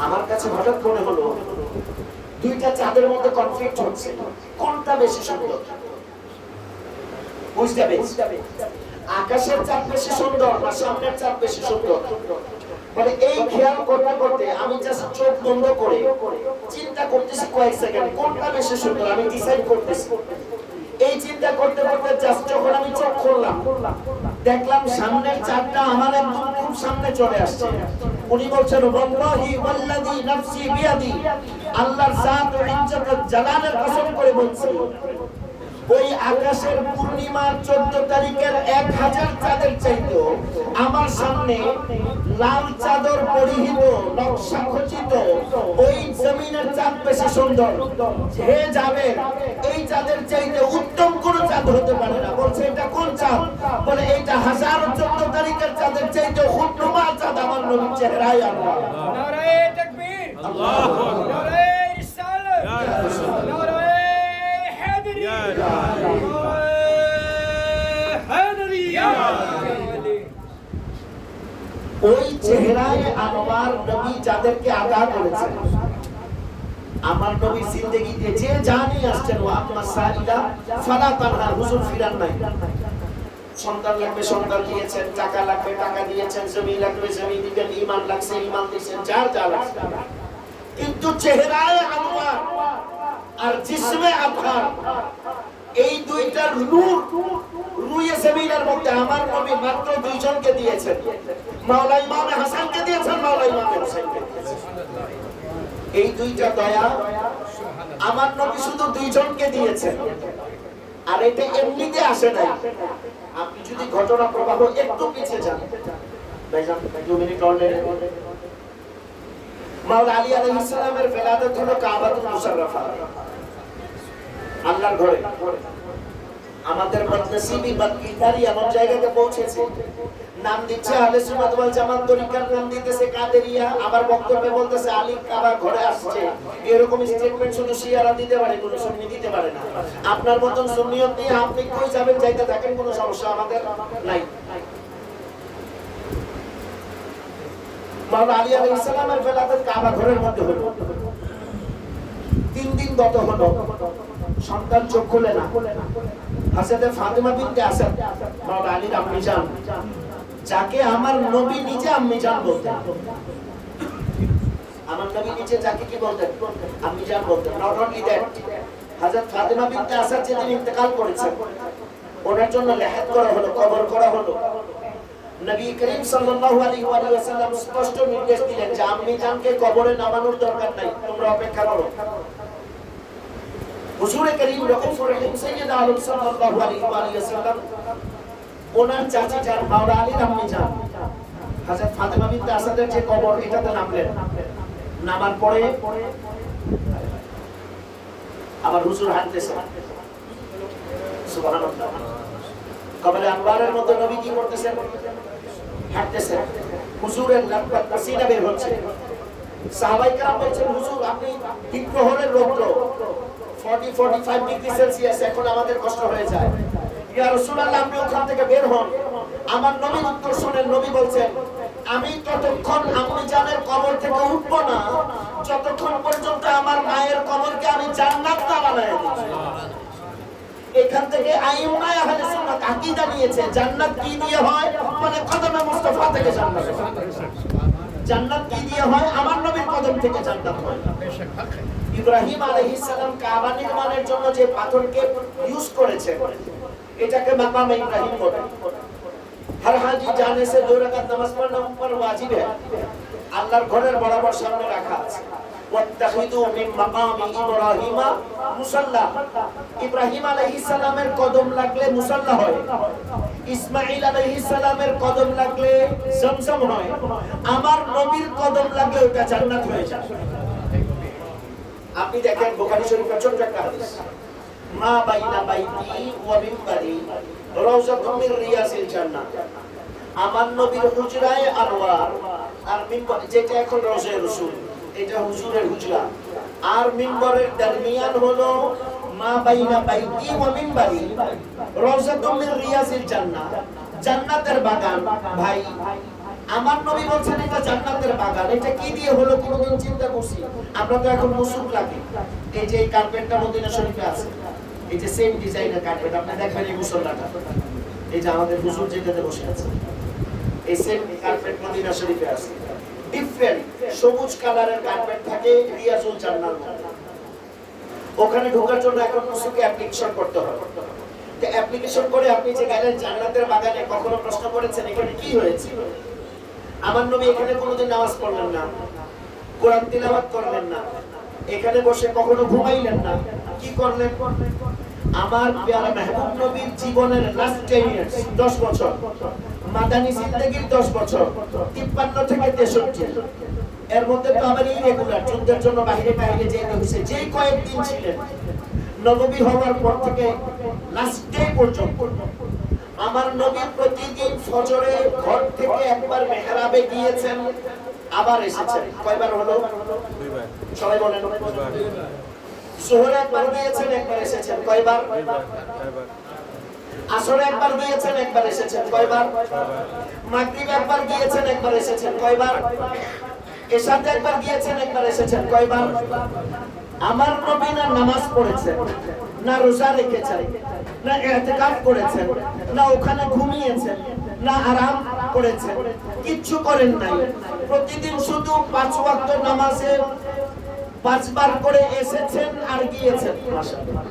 আমার কাছে হঠাৎ মনে হলো দুইটা চাঁদের মধ্যে কনফ্লিক্ট হচ্ছে, কোনটা বেশি সুন্দর? বুঝতে পেরেছি, আকাশের চাঁদ বেশি সুন্দর না সামনের চাঁদ বেশি সুন্দর? মানে এই খেয়াল করতে করতে আমি জাস্ট চোখ বন্ধ করে চিন্তা করতেছি কয়েক সেকেন্ড, কোনটা বেশি সুন্দর আমি ডিসাইড করতেছি। এই চিন্তা করতে করতে জাস্ট যখন আমি চোখ খুললাম, দেখলাম সামনের চাঁদটা আমার একদম খুব সামনে চলে আসছে। উনি বলছেন, ওয়াল্লাহি ওয়াল্লাযী নাফসি বিয়াদি, আল্লাহর জাত ও ইজ্জত ও জালালের কসম করে বলছি, ওই আকাশের পূর্ণিমার 14 তারিখের 1000 চাঁদের চাইতেও আমার সামনে লাল চাদর পরিহিত নকশা খচিত ওই জমিনের চাঁদ বেশি সুন্দর। হে যাবে, এই চাঁদের চাইতে উত্তম কোন চাঁদ হতে পারে না। বলছে এটা কোন চাঁদ? বলে এইটা 14 তারিখের চাঁদের চাইতে খুবনুমা চাঁদ আমার নবীর চেহারায়। আল্লাহ নারে তাকবীর, আল্লাহু আকবার, নারে রিসালাত, নারে হায়দারি, ওই চেহারায় আনোয়ার নবী যাদেরকে আদা করেছেন, আমার নবী জিন্দেগিতে যে জানি আসছেন, ওয়া আম্মা সাইদা ফালা তানহা, হুজুর ফিরান নাই। সন্তান লাগবে সন্তান দিয়েছেন, টাকা লাগবে টাকা দিয়েছেন, জমি লাগবে জমি দিবেন, ঈমান লাগছে ঈমান দিয়েছেন, যার যা লাগছে। কিন্তু চেহারায় আনোয়ার আর জিসমে আতহার, এই দুইটার নূর রুয়ে জমিনের মধ্যে আমার নবী মাত্র দুইজনকে দিয়েছেন। মাওলা ইমামে হাসানকে দিয়েছেন, মাওলা ইমামে হোসেনকে দিয়েছেন। এই দুইটা দয়া আমার নবী শুধু দুইজনকে দিয়েছেন। আর এটা এমনিতে আসে নাই। আপনি যদি ঘটনা প্রবাহ একটু পিছিয়ে যান, ভাইজান 2 মিনিট অলরেডি। মাওলা আলী আলাইহিস সালামের ফেলাদত হলো কাবাতুল মুশাররাফা, আল্লাহর ঘরে। আমাদের বদনসিবি বদকিদারি এমন জায়গাতে পৌঁছেছে, নাম দিচ্ছে আহলে সুন্নাত ওয়াল জামাত তরিকার, নাম দিতেছে কাদেরিয়া, আবার বক্তব্যে বলতেছে আলী কাবা ঘরে আসছে। এরকম স্টেটমেন্ট শুধু শিয়ারা দিতে পারে, কোনো সুন্নি দিতে পারে না। আপনার মতন সুন্নিয়ত নিয়ে আপনি কই যাবেন, যাইতে থাকেন, কোনো সমস্যা আমাদের নাই। মাওলানা আলী আলাইহিস সালামের ফেলাদত কাবা ঘরের মধ্যে হলো। 3 দিন গত হলো, সন্তান চোখ খুলে না। হযরত ফাতেমা বিনতে আসাদ, মাওলানা আলীর আম্মি জান, যাকে আমার নবী নিজে আম্মি জান বলতেন। আমার নবী নিজে যাকে কি বলতেন? আম্মি জান বলতেন। নট অনলি দ্যাট, হযরত ফাতেমা বিনতে আসাদ যেদিন ইন্তেকাল করেছেন, ওনার জন্য লাহাদ করা হলো, কবর করা হলো। নবী করিম সাল্লাল্লাহু আলাইহি ওয়াসাল্লাম স্পষ্ট নির্দেশ দিলেন যে আম্মি জানকে কবরে নামানোর দরকার নাই, তোমরা অপেক্ষা করো। হুজুরে করিম রউফুর রহিম সাইয়্যিদ আলম সাল্লাল্লাহু আলাইহি ওয়াসাল্লাম ওনার চাচি জান মাওলানা আলীর আম্মি জান হযরত ফাতেমা বিনতে আসাদের যে কবর, এটাতে নামলেন। নামার পরে আবার হুজুর হাঁটতেছেন, সুবহানাল্লাহ। কবরে আনওয়ারের মধ্যে নবী কি করতেছেন? হাঁটতেছেন। হুজুরের লাকবাত পাসিনা বের হচ্ছে। সাহাবায়ে কেরাম বলছেন, হুজুর আপনি দ্বীপ্রহরের রৌদ্র 40-45 ডিগ্রি সেলসিয়াস, এখন আমাদের কষ্ট হয়ে যায়। ইয়া রাসূলুল্লাহ, আপনি ওখান থেকে বের হন। আমার নবীর উত্তর শুনেন, নবী বলছেন, আমি ততক্ষণ আম্মি জানের কবর থেকে উঠবো না যতক্ষণ পর্যন্ত আমার মায়ের কবরকে আমি জান্নাত না বানায় দিচ্ছি। এখান থেকে আইম্মায়ে আহলে সুন্নাত আকীদা নিয়েছে, জান্নাত কি দিয়ে হয়? মানে কদমে মুস্তাফা থেকে জান্নাত হয়। জান্নাত কি দিয়ে হয়? আমার নবীর কদম থেকে জান্নাত হয়। ইব্রাহিম আলাইহিস সালাম কাবা নির্মাণের জন্য যে পাথরকে ইউজ করেছে, এটাকে মাকামে ইব্রাহিম বলে। हर हाजी जाने से 2 রাকাত নামাজ পড়না উপর ওয়াজিব है। আল্লাহর ঘরের বরাবর সামনে রাখা আছে। ওয়াত্তাখিদু মিন মাকামি ইব্রাহিমা মুসাল্লা। ইব্রাহিম আলাইহিস সালামের কদম লাগলে মুসাল্লা হয়। ইসমাঈল আলাইহিস সালামের কদম লাগলে জমজম হয়। আমার নবীর কদম লাগলে ওটা জান্নাত হয়ে যায়। আপনি দেখেন বুখারী শরীফের ছোট্ট একটা হাদিস, মা বাইনা বাইতি ওয়া মিনবারি রাউযাতুম মির রিয়াজিল জান্নাহ। আমার নবীর হুজরায়ে আনওয়ার আর মিনবার, যেটা এখন রওজায়ে রাসূল, এটা হুজুরের হুজরা, আর মিনবারের দরমিয়ান হলো মা বাইনা বাইতি ওয়া মিনবারি রাউযাতুম মির রিয়াজিল জান্নাহ, জান্নাতের বাগান। ভাই আমার নবী বলছেন এটা জান্নাতের বাগান। এটা কি দিয়ে হলো কোনদিন চিন্তা করছি? আমরা তো এখন মুসুক লাগে, এই যে কার্পেটটা মদিনা শরীফে আছে, এই যে সেম ডিজাইনের কার্পেট, আপনি দেখবেন এই মুসল্লাটা, এই যে আমাদের হুজুর যেটাতে বসে আছে, এই সেম কার্পেট মদিনা শরীফে আছে। ডিফারেন্ট সবুজ কালারের কার্পেট থাকে রিয়াজুল জান্নার মধ্যে। ওখানে ঢোকার জন্য এখন মুসুকে অ্যাপ্লিকেশন করতে হয়। তো অ্যাপ্লিকেশন করে আপনি যে গেলেন জান্নাতের বাগানে, কখনো প্রশ্ন করেছেন এখানে কি হয়েছে? আমার নবী এখানে কোনোদিন নামাজ পড়লেন না, কোরআন তিলাওয়াত করলেন না, এখানে বসে কখনো ঘুমাইলেন না। কি করলেন? আমার প্যারা মেহবুব নবীর জীবনের লাস্ট 10 ইয়ার্স, 10 বছর, মাদানী জিন্দেগির 10 বছর, 53 থেকে 63, এর মধ্যে তো আবার ইরেগুলার যুদ্ধের জন্য বাইরে বাইরে যেতে হয়েছে। যেই কয়েকদিন ছিলেন নবী হওয়ার পর থেকে লাস্ট ডে পর্যন্ত, আমার নবী প্রতিদিন ফজরে ঘর থেকে একবার মেহরাবে গিয়েছেন, আবার এসেছেন। কয়বার হলো? 2 বার। সবাই বলেন। যোহরে একবার গিয়েছেন, একবার এসেছেন। কয়বার? 2 বার। আসরে একবার গিয়েছেন, একবার এসেছেন। কয়বার? 6 বার। মাগরিবে একবার গিয়েছেন, একবার এসেছেন। কয়বার? এশাতে একবার গিয়েছেন, একবার এসেছেন। কয়বার? আমার নবী না নামাজ পড়েছেন, না রোজা রেখেছেন, না ইতিকাফ করেছেন, না ওখানে ঘুমিয়েছেন, না আরাম করেছেন, কিচ্ছু করেন নাই। প্রতিদিন শুধু 5 ওয়াক্ত নামাজে 5 বার করে এসেছেন আর গিয়েছেন। মাশাআল্লাহ।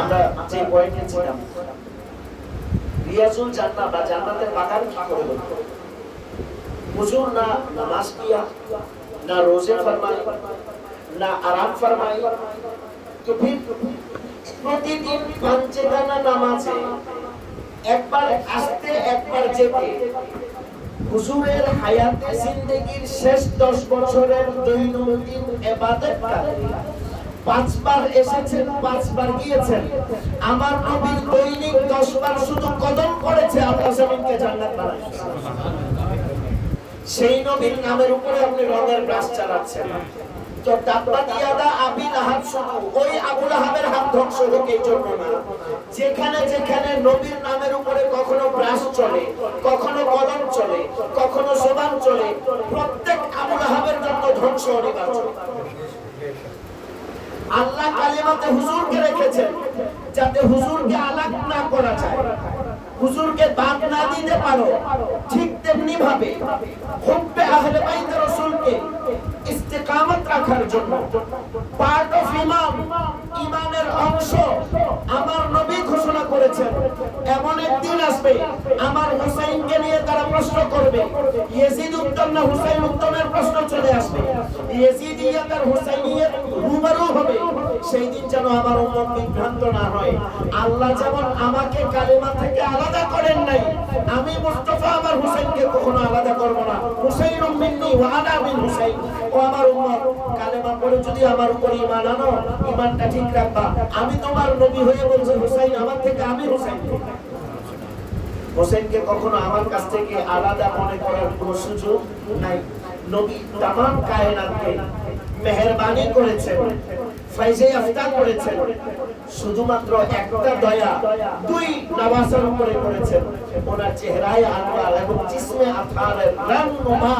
আমরা যে পয়েন্টে ছিলাম, রিয়াজুল জান্নাহ বা জান্নাতের বাগান কি করে হলো? হুজুর না নামাজ কিয়া, না রোজে ফরমাই, না আরাম ফরমাই, তো फिर প্রতিদিন পাঁচগানা নামাজে একবার আসতে একবার যেতে হুজুরের হায়াতে জিন্দেগীর শেষ 10 বছরের দৈনন্দিন ইবাদতটা 5 বার এসেছেন, 5 বার গিয়েছেন। আমার নবীর দৈনিক 10 বার শুধু কদম পড়েছে, আল্লাহ জমিনকে জান্নাত বানাইছে। সেই নবীর নামের উপরে আপনি রঙের ব্রাশ চালাচ্ছেন। তো তাব্বাত ইয়াদা আবি লাহাব শুধু ওই আবু লাহাবের হাত ধ্বংস হোক এই জন্য না, যেখানে যেখানে নবীর নামের উপরে কখনো ব্রাশ চলে, কখনো কলম চলে, কখনো জবান চলে, প্রত্যেক আবু লাহাবের জন্য ধ্বংস অনিবার্য। আল্লাহ কালিমাতে হুজুরকে রেখেছেন যাতে হুজুরকে আলাগ না করা যায়, হুজুরকে বাদ না দিতে পারো। ঠিক তেমনি ভাবে হুব্বে আহলে বাইত রাসূলকে ইস্তিকামত রাখার জন্য পার্ট অফ ইমানের অংশ আমার নবী ঘোষণা করেছেন। এমন একদিন আসবে আমার হুসাইনকে নিয়ে তারা প্রশ্ন করবে, ইয়াজিদ উত্তম না হুসাইন উত্তমের প্রশ্ন চলে আসবে, ইয়াজিদিয়াত আর হুসাইনিয়ত রুবারু হবে। সেই দিন যেন আমার উম্মত বিভ্রান্ত না হয়। আল্লাহ যেমন আমাকে কালেমা থেকে আলাদা করেন নাই, আমি মুস্তাফা আমার হুসাইনকে কখনো আলাদা করব না। হুসাইনুম মিন্নি ওয়া আনা মিন হুসাইন। ও আমার উম্মত, কালেমা পড়ে যদি আমার উপর ঈমান আনো, ঈমানটা ঠিক রাখবা। আমি তোমার নবী হয়ে বলছি হুসাইন আমার থেকে, আমি হুসাইন। হুসাইনকে কখনো আমার কাছ থেকে আলাদা মনে করার কোনো সুযোগ নাই। নবী তামাম কায়নাতকে মেহেরবানি করেছেন, ফাইজে আফতা করেছেন, শুধুমাত্র একটা দয়া 2 নওয়াজের উপরে করেছেন। ওনার চেহারায় আনওয়ার এবং জিসমে আথারের রংনুমা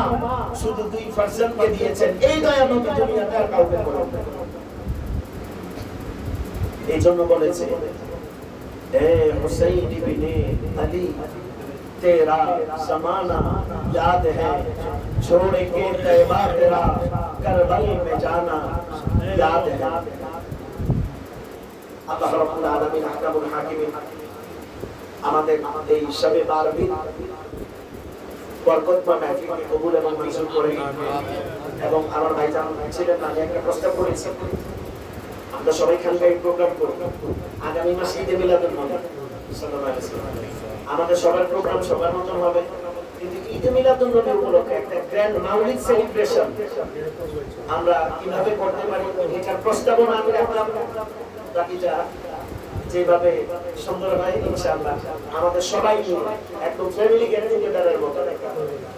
শুধু 2 ফারজানকে দিয়েছেন। এই দয়া নবী দুনিয়াতে আর কাউকে করেন না। এইজন্য বলেছে, এ হুসাইন ইবনে আলী तेरा ज़माना याद है, छोड़ के तैबा तेरा करबल में जाना याद है। আল্লাহ রাব্বুল আলামিন আহকামুল হাকিমিন আমাদের এই শবে বারবির বরকতময় মাহফিলকে কবুল এবং মঞ্জুর করে। এবং আমার ভাইজান ছিলেন, আমি একটা প্রস্তাব করেছি, আমরা সবাই খানকা এই প্রোগ্রাম করব আগামী মাসে ঈদে মিলাদুন নবী সাল্লাল্লাহু আলাইহি ওয়াসাল্লাম। আমাদের সবার প্রোগ্রাম সবার মতন হবে, কিন্তু ঈদে মিলাদুন নবী উপলক্ষে একটা গ্র্যান্ড মাউলিদ সেলিব্রেশন আমরা কিভাবে করতে পারি এটার প্রস্তাবনা আমি রাখলাম। বাকিটা যেভাবে সুন্দর হয় ইনশাআল্লাহ আমাদের সবাই একদম ফ্যামিলি গেট টুগেদারের মতো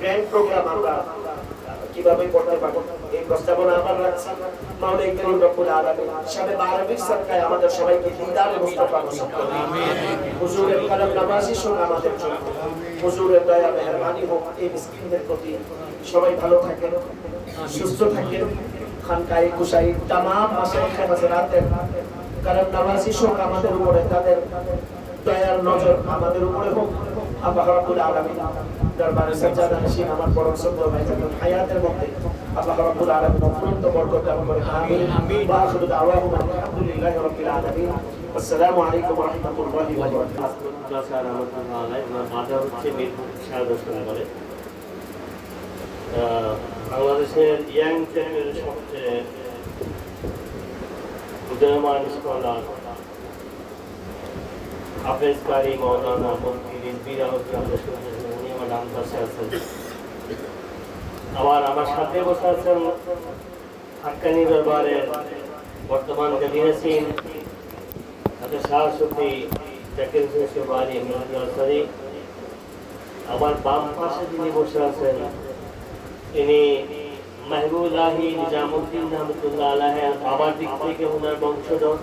গ্র্যান্ড প্রোগ্রাম আমরা কিভাবে করতে পারবো এই প্রস্তাবনা আমরা রাখছি। মাওলাই করিম রব্বুল আলামিন শবে বারবির সাদকায় আমাদের সবাইকে দিদারে মুস্তাফা নসিব করুন। হুজুরের কালাম নামাজি শুন আমাদের জন্য, হুজুরের দয়া মেহেরবানি হোক এই মিসকিনদের প্রতি। সবাই ভালো থাকেন, সুস্থ থাকেন। খানকায়ে কুশাই तमाम মাশায়েখ হযরতের কালাম নামাজি শুন আমাদের উপরে, তাদের দয়ার নজর আমাদের উপরে হোক। আল্লাহ রাব্বুল আলামিন দরবারে সাজ্জাদা নশীন আমার পরম সুন্দর ভাইজানের হায়াতের মধ্যে আল্লাহ রাব্বুল আলামিন অফুরন্ত বরকত দান করে। আমিন। ওয়া আখিরু দাওয়াহুম আলহামদুলিল্লাহি রাব্বিল আলামিন। আসসালামু আলাইকুম ওয়া রাহমাতুল্লাহি ওয়া বারাকাতুহু। স্যার আমার মাথা হচ্ছে মিরপুর 10:30 করে। বাংলাদেশের ইয়াং জেনারেশনের সবচেয়ে উদীয়মান স্কলার হাফেজ কারি মাওলানা মুফতি রিজভীর আলোচনা শুনতেছেন, উনি আমার ডান পাশে আছেন। আমার সাথে বসে আছেন হাক্কানি দরবারের বর্তমান কাদিয়াসিন তাদের শাহসুফি জাকির হোসেন বাড়ি মিরাজী। আমার বাম পাশে যিনি বসে আছেন তিনি মাহবুবুল্লাহি নিজামুদ্দিন রহমতুল্লাহ আলাইহি, বাবার দিক থেকে ওনার বংশধর,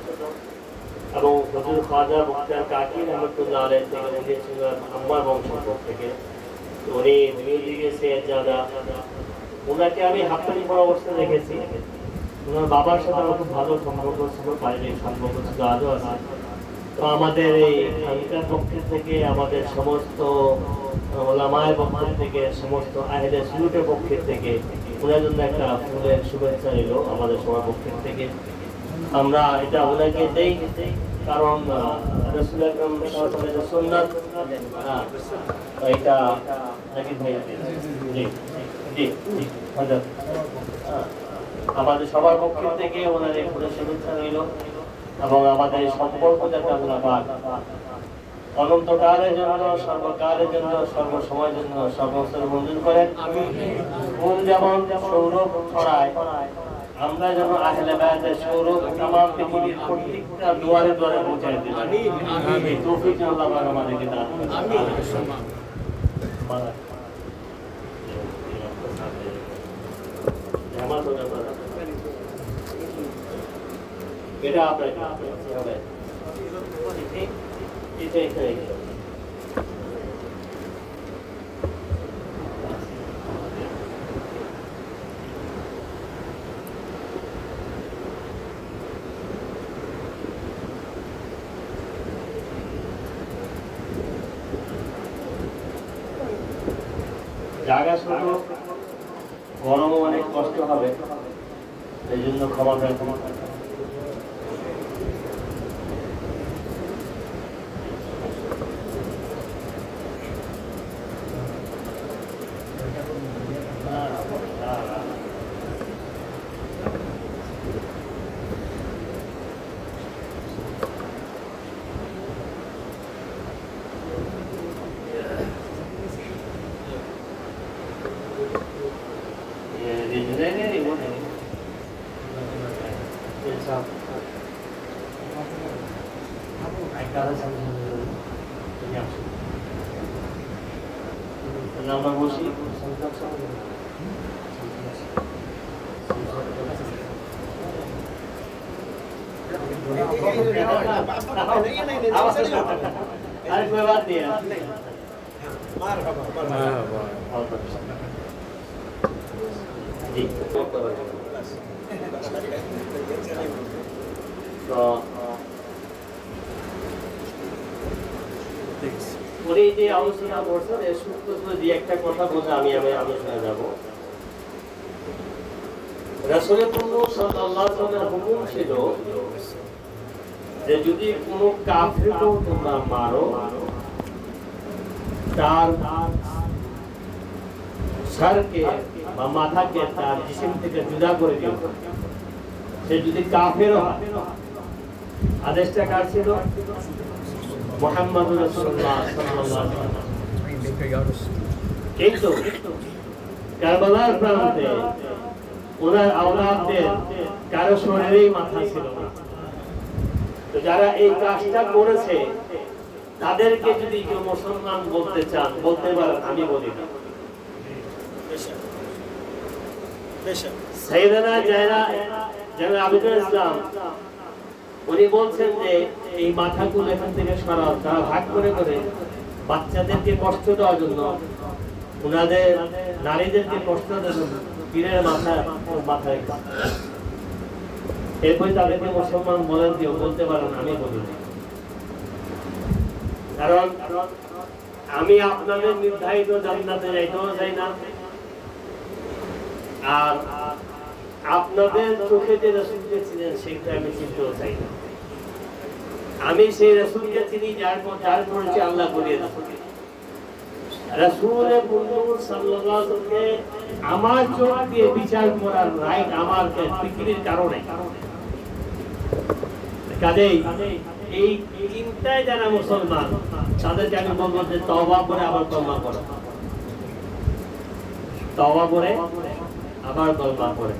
এবং হুজুর খাজা মুখতার কাকি রহমতুল্লাহ আলাইহি থেকে উনি ছিলেন আমার বংশধর থেকে। উনি দুই দিকে সৈয়দজাদা, ওনাকে আমি হাক্কানি পড়া অবস্থায় দেখেছি। ওনার বাবার সাথে আমার খুব ভালো সম্পর্ক ছিল, পারিবারিক সম্পর্ক ছিল, আজও আছে। তো আমাদের এই খানকার পক্ষ থেকে, আমাদের সমস্ত ওলামায়ের পক্ষ থেকে, সমস্ত আহলে সুলুকের পক্ষের থেকে ওনার জন্য একটা ফুলের শুভেচ্ছা এলো আমাদের সবার পক্ষের থেকে। আমরা এটা ওনাকে দেই, কারণ রাসূল আকরাম সাল্লাল্লাহু আলাইহি ওয়াসাল্লামের সুন্নাত। এটা নাকি ভাই? জি জি জি, হযরত আমাদের সবার পক্ষ থেকে ওনার এই ফুলের শুভেচ্ছা রইল, এবং আমাদের এই সম্পর্ক যাতে আল্লাহ পাক অনন্তকালের জন্য, সর্বকালের জন্য, সর্বসময়ের জন্য, সর্বস্তরে মঞ্জুর করেন। ফুল যেমন সৌরভ ছড়ায়, আমরা যেন আহলে বায়াতের সৌরভ তামাম পৃথিবীর প্রত্যেকটা দুয়ারে দুয়ারে পৌঁছায় দিই। আমিন। তৌফিক আল্লাহ পাক আমাদেরকে দান করুন। আমিন। এটা আপনার হবে এটাই জায়গা শুধু গরমও অনেক কষ্ট হবে, এই জন্য ক্ষমা করে আমরা বসি। अरे कोई बात नहीं है। जी तो উনি যে আলোচনা করছেন এর সূত্র যদি একটা কথা বলতে আমি আলোচনা যাব। রাসূল সাল্লাল্লাহু আলাইহি ওয়াসাল্লামের হুকুম ছিল যে যদি কোনো কাফিরকে তোমরা মারো, তার সরকে বা মাথাকে তার জিসিম থেকে জুদা করে দিও, সে যদি কাফেরও হয়। আদেশটা কার ছিল? মুহাম্মদুর রাসূলুল্লাহ সাল্লাল্লাহু আলাইহি ওয়াসাল্লাম। কিন্তু কারবালার প্রান্তে ওনার আওলাদদের কারো শরীরেই মাথা ছিল না। তো যারা এই কাজটা করেছে তাদেরকে যদি কেউ মুসলমান বলতে চান বলতে পারেন, আমি বলি না। সাইয়েদনা যারা আবিদুল ইসলাম উনি বলছেন যে এই মাথাগুলো এখান থেকে সরাও। তারা ভাগ করে করে বাচ্চাদেরকে কষ্ট দেওয়ার জন্য, ওনাদের নারীদেরকে কষ্ট দেওয়ার জন্য পীরের মাথায় এরপরে তাদেরকে মুসলমান বলেন কেউ বলতে পারেন, আমি বলি না। কারণ আমি আপনাদের নির্ধারিত জান্নাতে যাইতেও চাই না, আর আপনাদের চোখে যে রাসূলকে চিনেন সেটা আমি চিনতেও চাই না। আমি সেই রাসূলকে চিনি যার পরিচয় আল্লাহ করিয়ে দিয়েছেন। রাসূলের পুরুষ সাল্লাল্লাহু আলাইহি ওয়াসাল্লামকে আমার চোখ দিয়ে বিচার করার রাইট আমার পৃথিবীর কারণে। কাজেই এই চিন্তায় যারা মুসলমান তাদেরকে আমি বলবো যে তওবা করে আবার কলমা করো, তওবা করে আবার কলমা করে।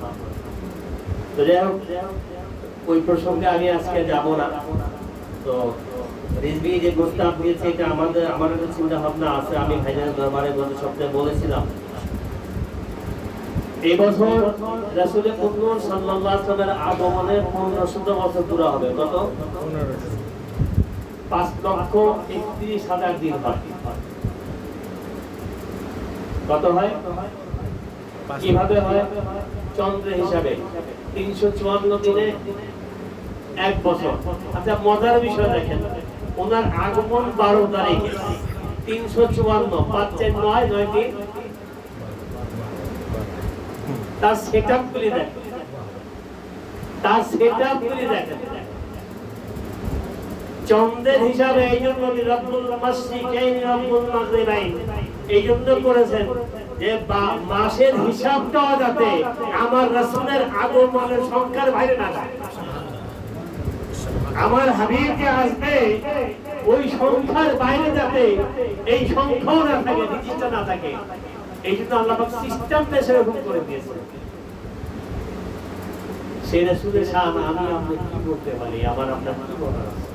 তো যাই হোক, ওই প্রসঙ্গে আমি আজকে যাব না। তো রিজভী যে প্রস্তাব দিয়েছে এটা আমার একটা চিন্তা ভাবনা আছে। আমি ভাইজানের দরবারে গত সপ্তাহে বলেছিলাম এই বছর রাসূল আকরাম সাল্লাল্লাহু আলাইহি ওয়াসাল্লামের আগমনের 1500 বছর পুরো হবে। কত? 5,31,000 দিন হয়। কত হয়? কিভাবে হয়? চন্দ্র হিসাবে 354 দিনে এক বছর। আচ্ছা, মজার বিষয় দেখেন, ওনার আগমন 12 তারিখে, 354 5 4 9 9 3, তার সেটআপ গুলি দেখেন, তার সেটআপ গুলি দেখেন। চন্দ্রের হিসাবে এই জন্য রব্বুল মাশরিকাইন রব্বুল মাগরিবাইন এই জন্য করেছেন যে মাসের হিসাবটা যাতে আমার রাসূলের আগমনের সংখ্যার বাইরে না যায়। আমার হাবিব যে আসবে ওই সংখ্যার বাইরে যাতে এই সংখ্যাও না থাকে, রেজিস্টার না থাকে, এই জন্য আল্লাহ পাক সিস্টেমটা সেরকম করে দিয়েছে। সেই রাসূলের শান আমি আপনি কি করতে পারি, আমার আপনার কি বলার আছে?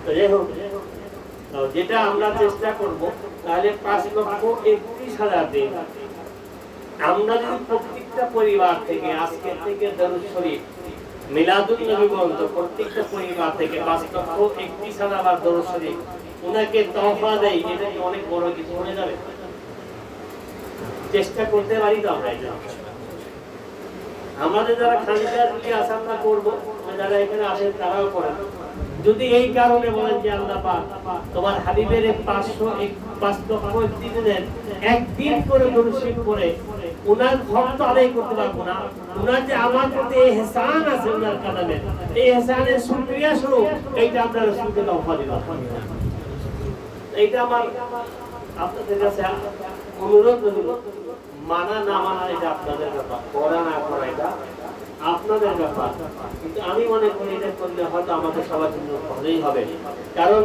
তো যাই হোক, যেটা আমরা চেষ্টা করব তাহলে 5,31,000 দিন আমরা যদি প্রত্যেকটা পরিবার থেকে আজকে থেকে দরুদ শরীফ মিলাদুন নবী গ্রন্থ প্রত্যেকটা পরিবার থেকে 5,31,000 বার দরুদ শরীফ উনাকে তওফা দেই, এটা কি অনেক বড় কিছু হয়ে যাবে? চেষ্টা করতে পারি তো আমরা। এটা আমাদের যারা খানকার কি আশা করব, যারা এখানে আসেন তারাও করেন। যদি এই কারণে বলেন যে আল্লাহ পাক তোমার হাবিবের 531 দিনের একদিন করে দরুদ শরীফ পড়ে উনার হক আদায় করতে পারবো না, উনার যে আমার প্রতি ইহসান আছে উনার কালামে, এই ইহসানের শুকরিয়া স্বরূপ এইটা আমরা রাসূলকে তওফা দিলাম। এইটা আমার আপনাদের কাছে অনুরোধ রইল, মানা না মানা এটা আপনাদের ব্যাপার, করা না করা এটা আপনাদের ব্যাপার। কিন্তু আমি মনে করি এটা করলে হয়তো আমাদের সবার জন্য ভালোই হবে। কারণ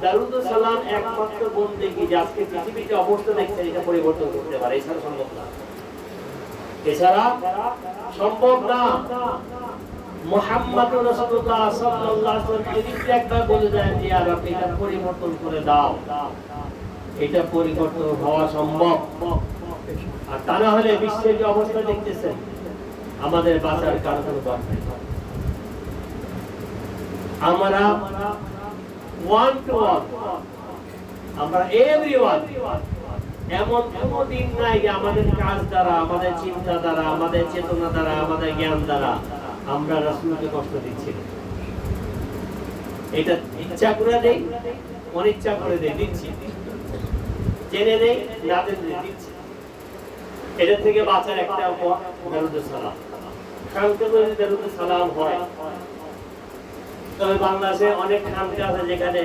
দারুদ ও সালাম একমাত্র বন্দেগী যে আজকে পৃথিবীতে অবস্থা দেখছে এটা পরিবর্তন করতে পারে, এছাড়া সম্ভব না, এছাড়া সম্ভব না। মুহাম্মদুর রাসূলুল্লাহ সাল্লাল্লাহু আলাইহি ওয়াসাল্লাম যদি একবার বলে দেন যে আর আপনি এটা পরিবর্তন করে দাও, এটা পরিবর্তন হওয়া সম্ভব। আর তা না হলে বিশ্বের যে অবস্থা দেখতেছেন আমাদের বাঁচার কারণ কোনো পথ নেই। আমরা ওয়ান টু ওয়ান, আমরা এভরিওয়ান, এমন কোনো দিন নাই যে আমাদের কাজ দ্বারা, আমাদের চিন্তা দ্বারা, আমাদের চেতনা দ্বারা, আমাদের জ্ঞান দ্বারা আমরা রাসূলকে কষ্ট দিচ্ছি। এটা ইচ্ছা করে দেই, অনিচ্ছা করে দেই, দিচ্ছি, জেনে দেই, না জেনে দিচ্ছি। এটা থেকে বাঁচার একটা পথ দারুদুস সালাম। খানকা যদি দারুদুস সালাম হয়, তবে বাংলাদেশে অনেক খানকা আছে যেখানে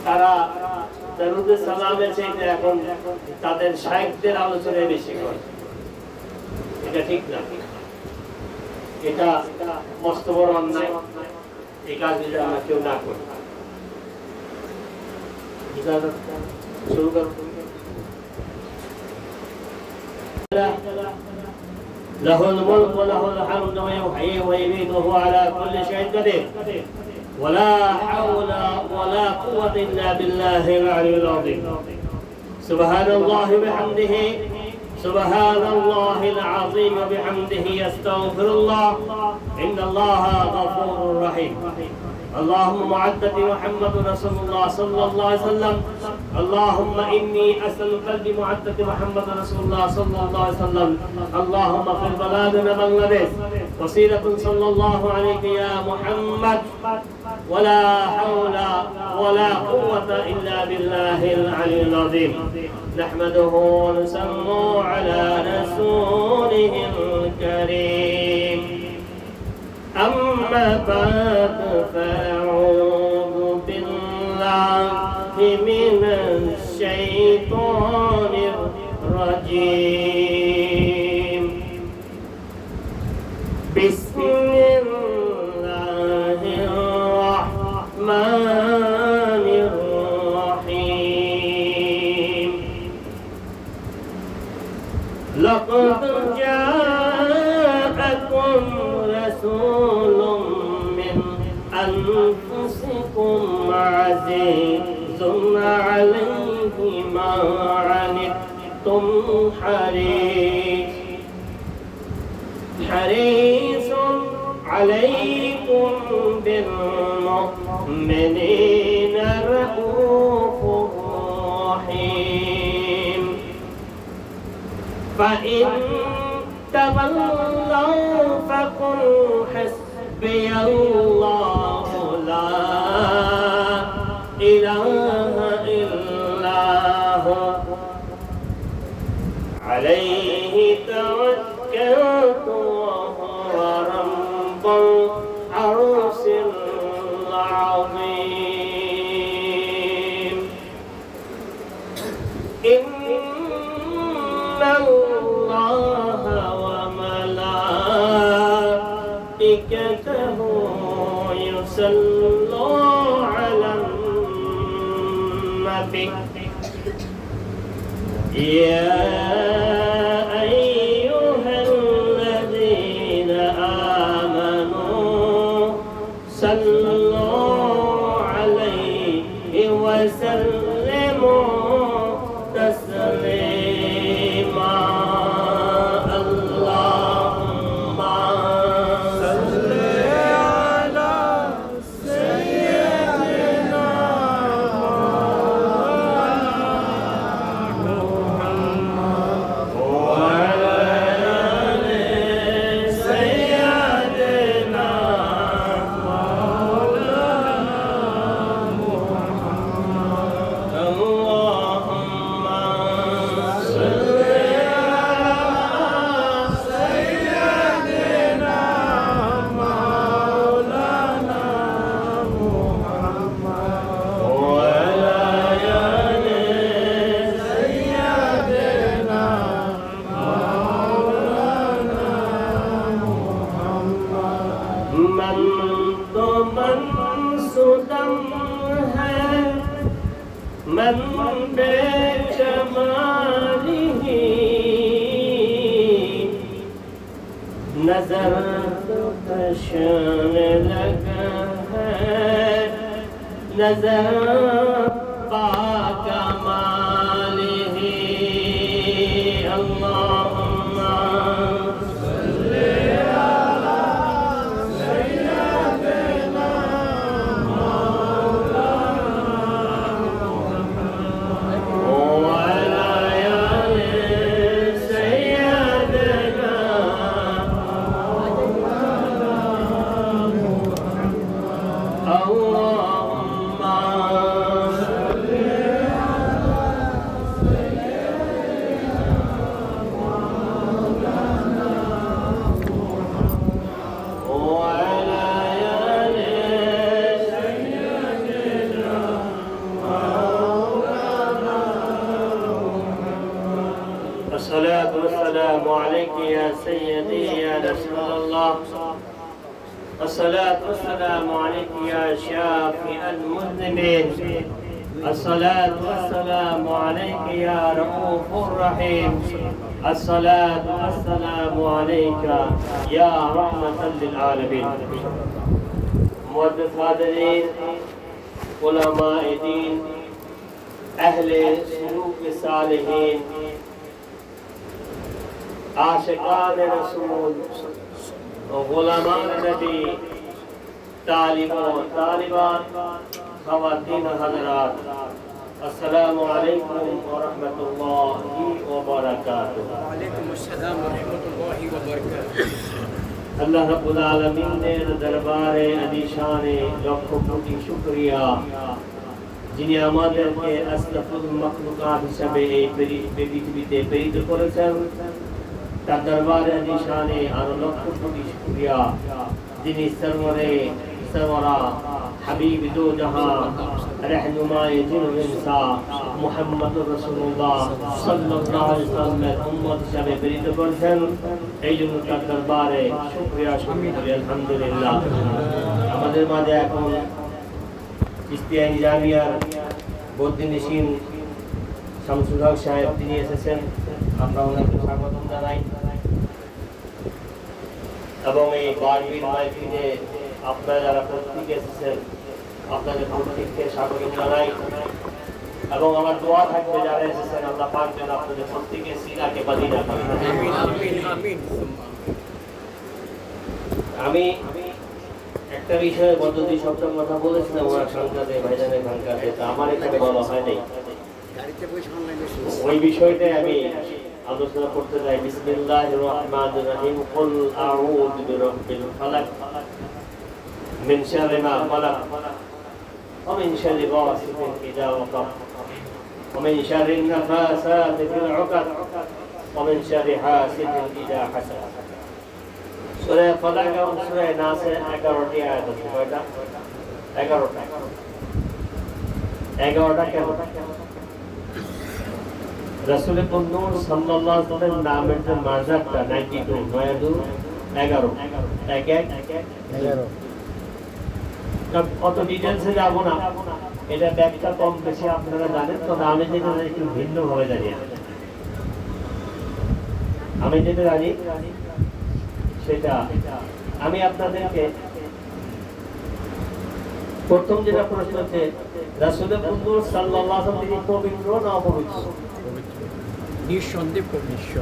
তারা দারুদুস সালামের চাইতে এখন তাদের শায়েখদের আলোচনায় বেশি করে। এটা ঠিক না, এটা মস্ত বড় অন্যায়। এই কাজ যদি আমরা কেউ না করি, শুরু করুন। له الملك وله الحمد ويحيي ويميت وهو على كل شيء قدير ولا حول ولا قوة إلا بالله العلي العظيم سبحان الله وبحمده سبحان الله العظيم وبحمده أستغفر الله إن الله غفور رحيم اللهم معدة محمد رسول الله صلى الله عليه وسلم اللهم إني أسألك بمعدة محمد رسول الله صلى الله عليه وسلم اللهم في بلادنا بنغلاديش وسيلة صلى الله عليك يا محمد ولا حول ولا قوة إلا بالله العلي العظيم نحمده ونسلم على رسوله الكريم أما بعد فأعوذ بالله من الشيطان الرجيم بسم الله لقد جاءكم رسول من أنفسكم عزيز عليه ما عنتم حريص عليكم بالمؤمنين رؤوف رحيم فإن تولوا فقل حسبي الله لا إله إلا هو عليه توكلت وهو رب العرش العظيم إن الله وملائكته يصلون على النبي يا أيها الذين آمنوا صلوا عليه وسلموا تسليما اللهم صل على سيدنا محمد وعلى آل سيدنا مولانا محمد اللهم صل على سيدنا مولانا محمد وعلى آل سيدنا مولانا محمد من تو منصدم ہے من بے جمالی نظر تو کشنے لگا ہے نظر پاک مالی اللہم صل علی سیدنا وعلى آل سيدنا اللهم صل وعلى آل سيدنا الصلاة والسلام عليك يا سيدي يا رسول الله الصلاة والسلام عليك يا شافي المذنبين الصلاة والسلام عليك يا رؤوف الرحيم الصلاة والسلام عليك يا رحمة للعالمين مقدس حاضرين علماء دين أهل سلوك الصالحين عاشقان رسول غلامان نبی طالبان طالبات خواتین حضرات السلام علیکم ورحمۃ اللہ وبرکاتہ وعلیکم السلام ورحمۃ اللہ وبرکاتہ اللہ رب العالمین نے দরবার আদিশান লক্ষ কোটি শুকরিয়া যিনি আমাদেরকে আসরাফুল মাখলুকাত হিসেবে এই পৃথিবীতে প্রেরিত করেছেন তার দরবারে আদিশানে আরো লক্ষ কোটি শুকরিয়া যিনি সরওরা হাবিব দো জাহান रहनुमाए जिन इंसा মুহাম্মদুর রাসূলুল্লাহ সাল্লাল্লাহু আলাইহি ওয়াসাল্লামের উম্মত হিসেবে প্রেরিত করেছেন এইজন্য তার দরবারে শুকরিয়া করি আলহামদুলিল্লাহ আমাদের মাঝে এখন ইস্তিয়া নিজামিয়ার বদ্দিনশীন শামসুল হক সাহেব তিনি এসেছেন আমরা ওনাকে স্বাগতম জানাই এবং এই বারবির মাহফিলে আপনারা যারা প্রত্যেকে এসেছেন আপনাদের প্রত্যেককে স্বাগতম জানাই এবং আমার দোয়া থাকবে যারা এসেছেন আল্লাহ পাক যেন আপনাদের প্রত্যেকের সিনাকে বাঁধিয়ে রাখেন। آمين آمين آمين ثم আমি একটা বিষয়ে গত 2 সপ্তাহ কথা বলেছিলাম ওনার সংঘাতে ভাইজানের সংঘাতে, তা আমার এখানে বলা হয় নাই। গাড়িতে বসে অনলাইনে ওই বিষয়টাই আমি আলোচনা করতে চাই। বিসমিল্লাহির রহমানির রহিম কুল আউযু বিরাব্বিল ফালাক মিন শাররি মা খালাক ওয়া মিন শাররি গাসিকিন ইযা ওয়াকাব ওয়া মিন শাররি নাফাসাতি ফিল উকাদ ওয়া মিন শাররি হাসিদিন ইযা হাসাদ। সূরা ফালাক এবং সূরা নাসে 11টি আয়াত আছে। কয়টা? 11টা। 11টা কেন? রাসূল নূর সাল্লাল্লাহু আলাইহি ওয়াসাল্লামের নামের যে মাযহাবটা 92 9 11 11 অত ডিটেইলসে যাব না, এটা ব্যাখ্যা কম বেশি আপনারা জানেন। তো আমি যেটা একটু ভিন্ন ভাবে জানি, আমি যেটা জানি সেটা আমি আপনাদেরকে প্রথম যেটা প্রশ্ন হচ্ছে রাসূল নূর সাল্লাল্লাহু আলাইহি ওয়াসাল্লাম তিনি পবিত্র না অপবিত্র? নিঃসন্দেহে পবিত্র।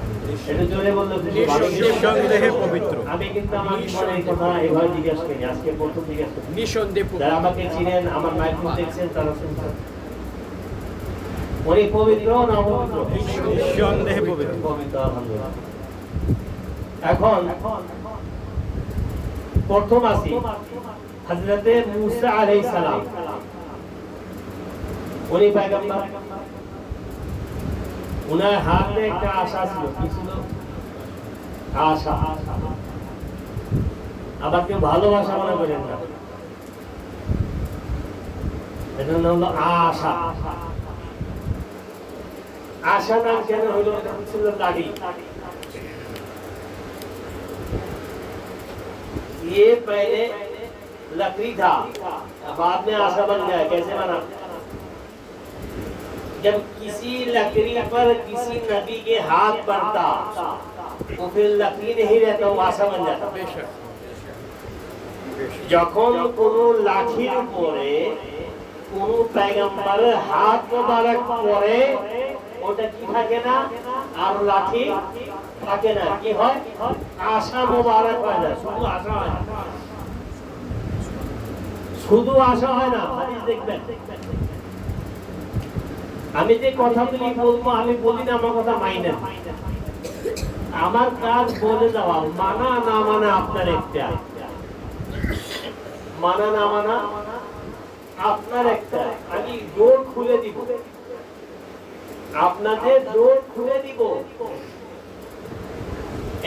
এটা জোরে বললে নিঃসন্দেহে পবিত্র। আমি কিন্তু আমার জীবনের কথা এভাবে জিজ্ঞাসা করি, আজকে প্রথম জিজ্ঞাসা করি। নিঃসন্দেহে পবিত্র। যারা আমাকে চিনেন, আমার মাইক্রো দেখছেন, তারা শুনছেন উনি পবিত্র না অপবিত্র? নিঃসন্দেহে পবিত্র। পবিত্র, আলহামদুলিল্লাহ। এখন প্রথম আসি হযরতে মূসা আলাইহিস সালাম, উনি পয়গম্বর। উনার হাতে একটা আশা ছিল। কি ছিল? আশা। আবার কেউ ভালোবাসা মনে করেন না, এটা হলো আশা। आशा नाम कहने हलो दाढ़ी। ये पहले लकड़ी था, बाद में आशा बन गया। कैसे बना? जब किसी लकड़ी पर किसी नबी के हाथ पड़ता तो फिर लकड़ी नहीं रहता, वो आशा बन जाता। যখন কোনো লাঠির উপরে কোন পয়গম্বরের হাত মোবারক পড়ে ওটা কি থাকে না, আর লাঠি থাকে না। কি হয়? আশা মোবারক হয়ে যায়। শুধু আশা হয় না, শুধু আশা হয় না। হাদিস দেখবেন, আমি যে কথাগুলি বলবো আমি বলি না আমার কথা মাইনেন, আমার কাজ বলে দেওয়া। মানা না মানা আপনার একটা, মানা না মানা আপনার একটা। আমি ডোর খুলে দিব, আপনাদের ডোর খুলে দিব,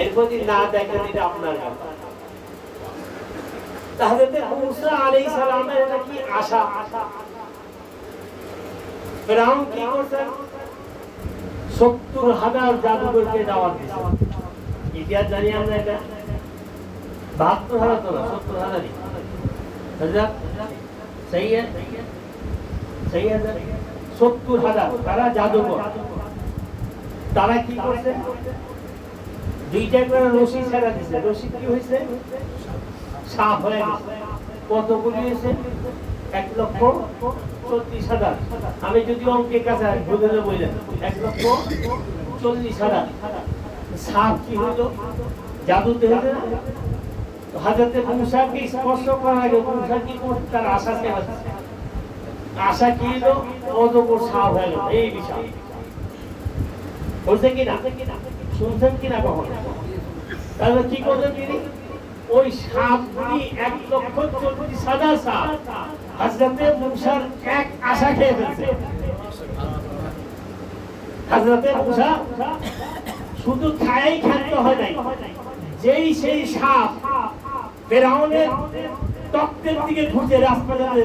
এরপর যদি না দেখেন এটা আপনার ব্যাপার। তাহলে মূসা আলাইহিস সালামের এটা কি আশা? ফিরআউন কি করছেন? ৭০,০০০ জাদুকরকে দাওয়াত দিয়েছে। ইতিহাস জানি আমরা এটা ৭২,০০০ তো না, ৭০,০০০। হাজার सही है, सही है। ৭০,০০০ তারা জাদুকর। তারা কি করছে? দুইটা করে রশি ছেড়ে দিয়েছে। রশি কি হয়েছে? সাপ হয়ে গেছে। কতগুলি হয়েছে? ১,৪০,০০০। আমি যদি অঙ্কের কাছে ভুলে বললেন ১,৪০,০০০। সাপ কি হইল? জাদুতে হয়েছে না? হযরতে মূসাকে স্পর্শ করার আগে মূসা কি করতে? তার আশা ছিল। আশা কি হলো? অজগর সাপ হয়ে গেল। এই বিষয় বলছে কি না? শুনছেন কি না কখন? তাহলে কি করলেন তিনি? ওই সাপগুলি ১,৪০,০০০ সাপ হযরতে মূসার এক আশা খেয়ে ফেলছে। হযরতে মূসা শুধু খায়াই খাদ্য হয় নাই, যেই সেই সাপ ফিরআউনের তক্তের দিকে ঘুরছে রাস্তাতে,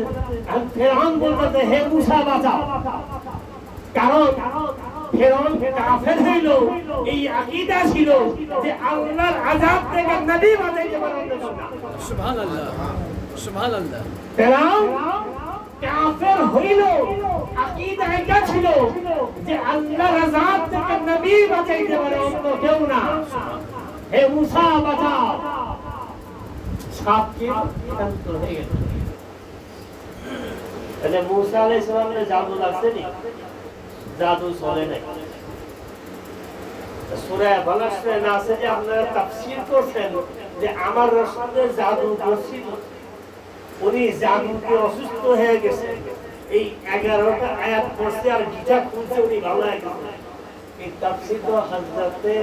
ফিরআউন বলতেছে হে মূসা বাঁচাও। কারণ ফিরআউন কাফের হইল, এই আকীদা ছিল যে আল্লাহর আযাব থেকে নবী বাঁচাইতে পারবে না। সুবহানাল্লাহ সুবহানাল্লাহ। ফিরআউন কাফের হইল, আকীদা এটা ছিল যে আল্লাহর আযাব থেকে নবী নবী বাঁচাইতে পারে, অন্য কেউ না। হে মুসা বাঁচাও, সাপকে শান্ত হয়ে গেল। তাহলে মুসা আলাইহিস সালামের জাদু লাগছে নি? জাদু চলে নাই। সূরা ফালাক সূরা নাসে যে আপনারা তাফসীর করছেন যে আমার রাসূলের জাদু করছিল, উনি জাদুতে অসুস্থ হয়ে গেছে, এই 11টা আয়াত পড়ছে আর গীতা খুলছে উনি ভালো হয়ে গেছে। এই তাফসীর তো হযরতে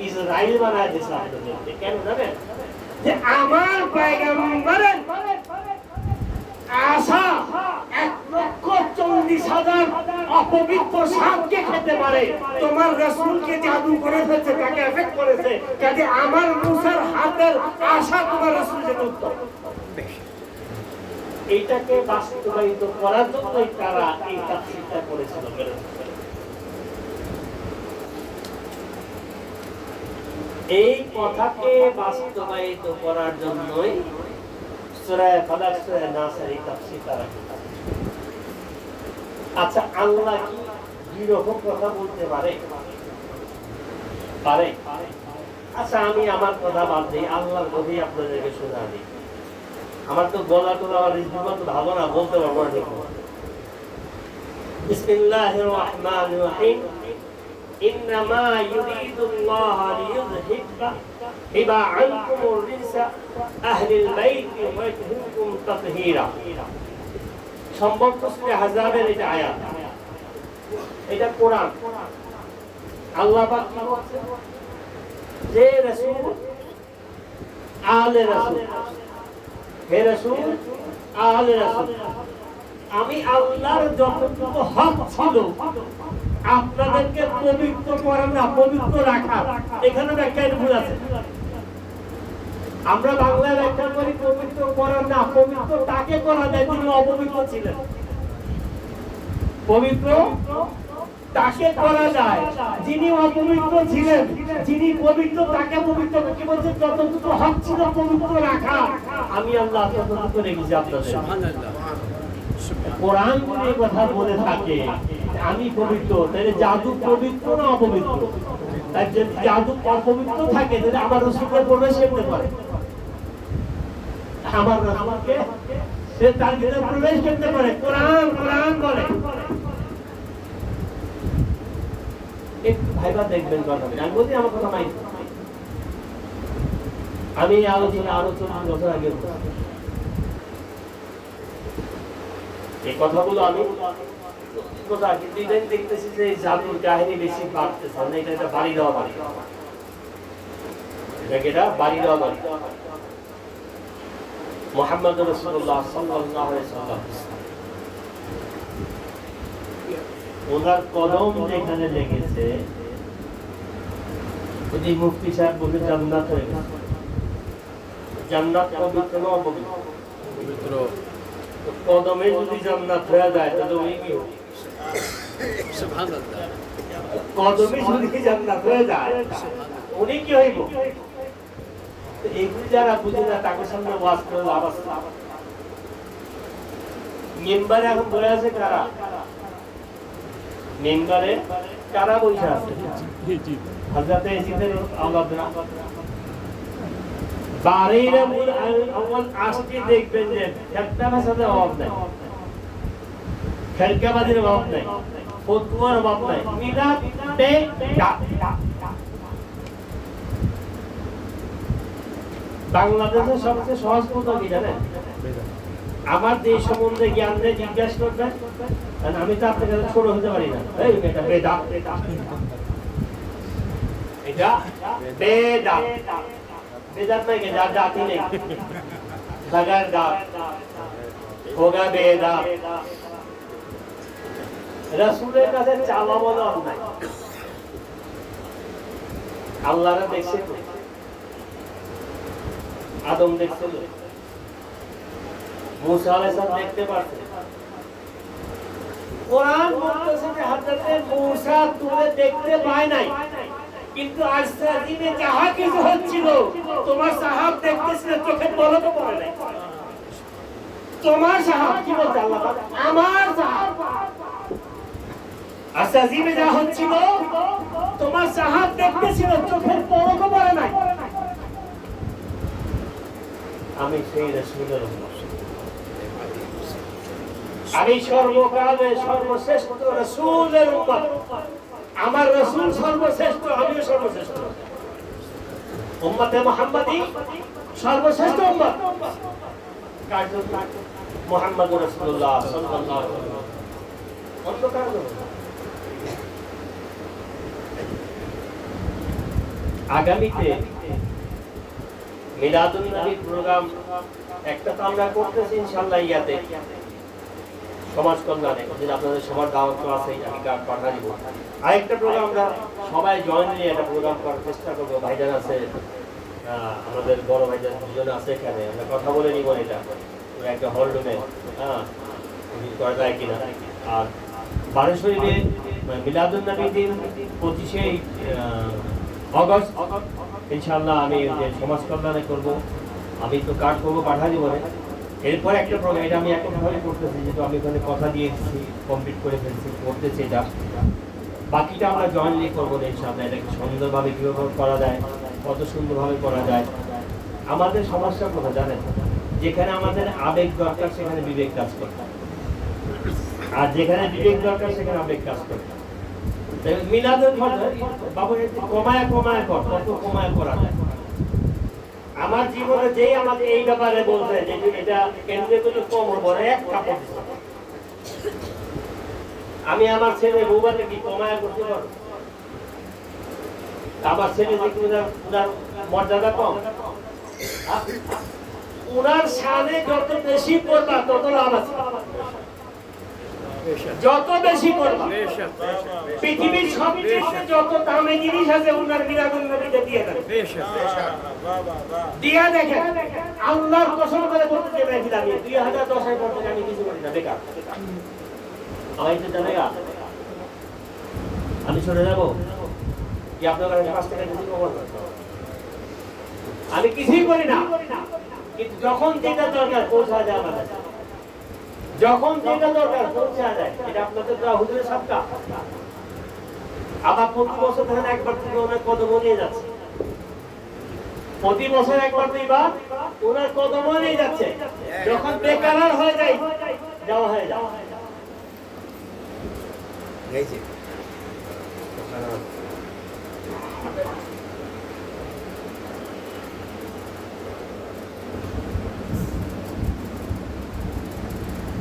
ইসরাইল বানায় দিয়েছে আপনাদেরকে। কেন জানেন? যে আমার পয়গম্বরের আশা 1,40,000 অপবিত্র সাপকে খেতে পারে, তোমার রাসূলকে জাদু করে ফেলছে, তাকে এফেক্ট করেছে, কাজে আমার মুসার হাতের আশা তোমার রাসূল যেতে উত্তম। এইটাকে বাস্তবায়িত করার জন্যই তারা এই তাফসীরটা করেছিল। এই কথাকে বাস্তবায়িত করার জন্যই সূরা ফালাক সূরা নাসের এই তাফসীর তারা করেছে। আচ্ছা, আল্লাহ কি এরকম কথা বলতে পারে? পারে? আচ্ছা, আমি আমার কথা বাদ দিই, আল্লাহর কথাই আপনাদেরকে শোনা দিই। আমার তো গলা টলা আর রিজবিমান তো ভালো না, বলতে পারবো না ঠিক। বিসমিল্লাহির রহমানির রহিম। ইন্নামা ইউরিদুল্লাহু লিইয়ুযহিবা আনকুমুর রিজসা আহলিল বাইতি ওয়া ইয়াহদিকুম তাতহীরা। সম্ভবত সূরা আহজাবের এটা আয়াত, এটা কোরআন। আল্লাহ পাক কি বলছেন? যে রাসূল আলে রাসূল, হে রাসূল আলে রাসূল, আমি আল্লাহর যতটুকু হক ছিল আপনাদেরকে পবিত্র করা না পবিত্র রাখা, এখানে ব্যাখ্যায় ভুল আছে। আমরা বাংলায় ব্যাখ্যা করি পবিত্র করা না, পবিত্র তাকে করা যায় যিনি অপবিত্র ছিলেন। পবিত্র তাকে করা যায় যিনি অপবিত্র ছিলেন, যিনি পবিত্র তাকে পবিত্র। কি বলছে? যতটুকু হক ছিল পবিত্র রাখা, আমি আল্লাহ ততটুকু রেখেছি আপনাদের। সুবহানাল্লাহ। কোরআন যদি এই কথা বলে থাকে আমি পবিত্র, তাহলে জাদু পবিত্র না অপবিত্র? তাই যদি জাদু অপবিত্র থাকে তাহলে আমার রাসূলকে প্রবেশ করতে পারে, আমার রাসূলকে সে তার ভিতরে প্রবেশ করতে পারে। কোরআন কোরআন বলে। একটু ভাইবা দেখবেন কথা, আমি বলছি আমার কথা মাইন্ড। আমি আলোচনা 4 বছর আগে এই কথাগুলো আমি দেখতেছি যে জাদুর কাহিনী বেশি বাড়তেছে না, এটা বাড়ি দেওয়া বাড়ি, এটা বাড়ি দেওয়া বাড়ি। মুহাম্মদ রাসূলুল্লাহ সাল্লাল্লাহু আলাইহি ওয়াসাল্লাম ওনার কদম যেখানে লেগেছে, যদি মুফতি সাহেব বলে জান্নাত হয়ে গেছে। জান্নাত পবিত্র না অপবিত্র? পবিত্র। কদমে যদি জান্নাত হয়ে যায় তাহলে ওই কি হবে? সুবহানাল্লাহ। কদমে যদি জান্নাত হয়ে যায় উনি কি হইব? এইগুলি যারা বুঝে না তাদের সামনে ওয়াজ করে লাভ আছে? মিম্বারে এখন বলে আছে কারা? মিম্বারে কারা বসে আছে? হযরত ইয়াজিদের আওলাদরা। বাড়ির আউয়াল আসতে দেখবেন যে একটা ভাষাতে অভাব নাই, খেলকাবাজির অভাব নাই, ফতুয়ার অভাব নাই, মিলাদ বেদাত। বাংলাদেশের সবচেয়ে সহজ কথা কি জানেন? আমার দেশ সম্বন্ধে জ্ঞান দিয়ে জিজ্ঞাসা করবেন, কারণ আমি তো আপনার কাছে ছোট হতে পারি না। এই এটা বেদাত, এটা বেদাত। বেদাত নাই, যার জাতি নেই, লাগার দাঁত হোগা বেদাত। রাসূলের কাছে চাওয়া বলা অন্যায়। আল্লাহরা দেখছে, আদম দেখছিল, মুসা আলাইহিস সালাম দেখতে পারতেন। কোরআন বলতেছে যে হযরতে মুসা তুলে দেখতে পায় নাই, কিন্তু আজকে যাহা কিছু হচ্ছিল তোমার সাহাব দেখতেছিল, চোখে পলক পড়ে নাই। তোমার সাহাব কি বলতে আল্লাহ পাক? আমার সাহাব। আজকে যা হচ্ছিল তোমার চাহাত দেখতেছিল, চোখের পলকও পড়ে নাই। আমি সেই রাসূলের উম্মত, আমি সর্বকালের সর্বশ্রেষ্ঠ রাসূলের উম্মত। আমার রাসূল সর্বশ্রেষ্ঠ, আমিও সর্বশ্রেষ্ঠ। উম্মতে মুহাম্মাদি সর্বশ্রেষ্ঠ উম্মত। কার জন্য? মুহাম্মদুর রাসূলুল্লাহ সাল্লাল্লাহু আলাইহি ওয়াসাল্লাম। অন্য কার জন্য? আগামীতে মিলাদুন নবী প্রোগ্রাম একটা তো আমরা করতেছি ইনশাআল্লাহ ইয়াতে সমাজ কল্যাণে, যেটা আপনাদের সবার দাওয়াত তো আছে, আমি কার্ড পাঠিয়ে দিব। আরেকটা প্রোগ্রাম আমরা সবাই জয়েন নিয়ে একটা প্রোগ্রাম করার চেষ্টা করবো। ভাইজান আছে, আমাদের বড় ভাইজান দুজন আছে এখানে, আমরা কথা বলে নিব এটা একটা হল রুমে, করা যায় কিনা। আর বারেশ্বরীতে মিলাদুন নবী দিন 25শে অগস্ট ইনশাআল্লাহ আমি সমাজ কল্যাণে করবো। আমি তো কার্ড করবো, পাঠিয়ে দিব। এরপর একটা প্রোগ্রাম, এটা আমি একভাবে করতেছি, যেহেতু আমি ওখানে কথা দিয়ে এসেছি, কমপ্লিট করে ফেলছি, করতেছি এটা। বাকিটা আমরা জয়েন্টলি করবো ইনশাআল্লাহ। এটাকে সুন্দরভাবে কীভাবে করা যায়, কত সুন্দরভাবে করা যায়। আমাদের সমস্যা কোথায় জানেন? যেখানে আমাদের আবেগ দরকার সেখানে বিবেক কাজ করে, আর যেখানে বিবেক দরকার সেখানে আবেগ কাজ করে। মিলাদের বাবু কমায় কমায় কর, কত কমায় করা যায়। আমার জীবনে যেই আমাকে এই ব্যাপারে বলছে যে এটা কেন্দ্রে কোনো কম হবো না, এক কাপড় আমি আমার ছেলে বউবাকে কি কমায় করতে পারবো? আমার ছেলে যে উনার মর্যাদা কম, উনার সামনে যত বেশি করবা তত লাভ আছে। যত বেশি করবা, পৃথিবীর সবচেয়ে যত দামি জিনিস আছে উনার মিলাদুন নবীতে দিয়ে দেন, দিয়া দেখেন। আল্লাহর কসম করে বলতে চাই, আমি 2010 পর থেকে আমি কিছু করি না, বেকার। আমার এটা জানে গা, আমি চলে যাবো কি আপনার কাছে 5 টাকা বেশি কমাবো? আমি কিছুই করি না, কিন্তু যখন যেটা দরকার পৌঁছা যায় আমার কাছে, যখন যেটা দরকার পৌঁছা যায়। এটা আপনাদের তো হুজুরের সাবকা। আবার প্রতি বছর ধরেন একবার থেকে ওনার কদম নিয়ে যাচ্ছে, প্রতি বছর একবার দুইবার ওনার কদম নিয়ে যাচ্ছে। যখন বেকার হয়ে যায়, যাওয়া হয়ে যায়।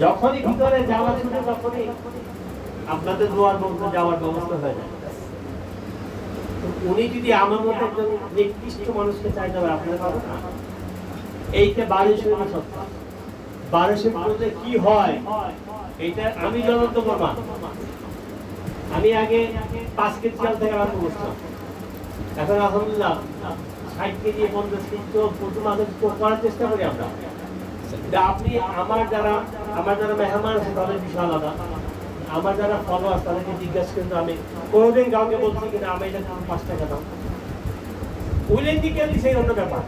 যখনই ভিতরে যাওয়ার শুনে, তখনই আপনাদের দোয়ার মধ্যে যাওয়ার ব্যবস্থা হয়ে যায়। উনি যদি আমার মধ্যে একজন নিকৃষ্ট মানুষকে চাইতে হবে, আপনারা পাবেন না। এইটা বারেশ্বরী সত্য, বারেশ্বরীতে কি হয় এইটা আমি জ্বলন্ত প্রমাণ। আমি আগে 5 কেজি চাল থেকে আরম্ভ করতাম, এখন আলহামদুলিল্লাহ 60 কেজি 50 কেজি প্রথম আগে করার চেষ্টা করি আমরা। আপনি আমার যারা মেহমান আছে তাদের বিষয় আলাদা, আমার যারা ফলোয়ার্স তাদেরকে জিজ্ঞাসা কিন্তু আমি কোনোদিন কাউকে বলছি কিনা আমি এটা 5 টাকা দাও, উইলেন্ডিক্যালি সেই অন্য ব্যাপার।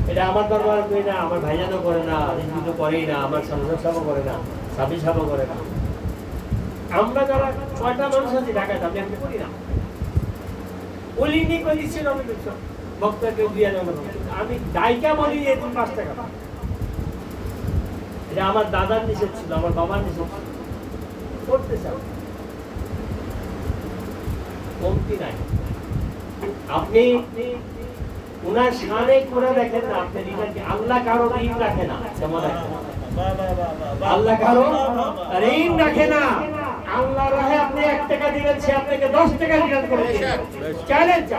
এটা আমার দরবার করি না, আমার ভাইজানও করে না, রিজভিত করেই না, আমার সংসদ সভা করে না, সাবি সভা করে না। আমরা যারা 6টা মানুষ আছি ঢাকায়, আমি আমি করি না, উইলেন্ডি করে দিচ্ছি না। আমি বক্তাকে দিয়ে যাবো, আমি দায়িকা বলি যে 5 টাকা। এটা আমার দাদার নিষেধ ছিল, আমার বাবার নিষেধ ছিল, করতে চাও কমতি নাই। আপনি উনার সামনে করে দেখেন না, আপনি আল্লাহ কারো ঋণ রাখে না, আল্লাহ কারো ঋণ রাখে না। আল্লাহ রাহে আপনি 1 টাকা দিবেন, সে আপনাকে 10 টাকা রিটার্ন করে দিবে। চ্যালেঞ্জ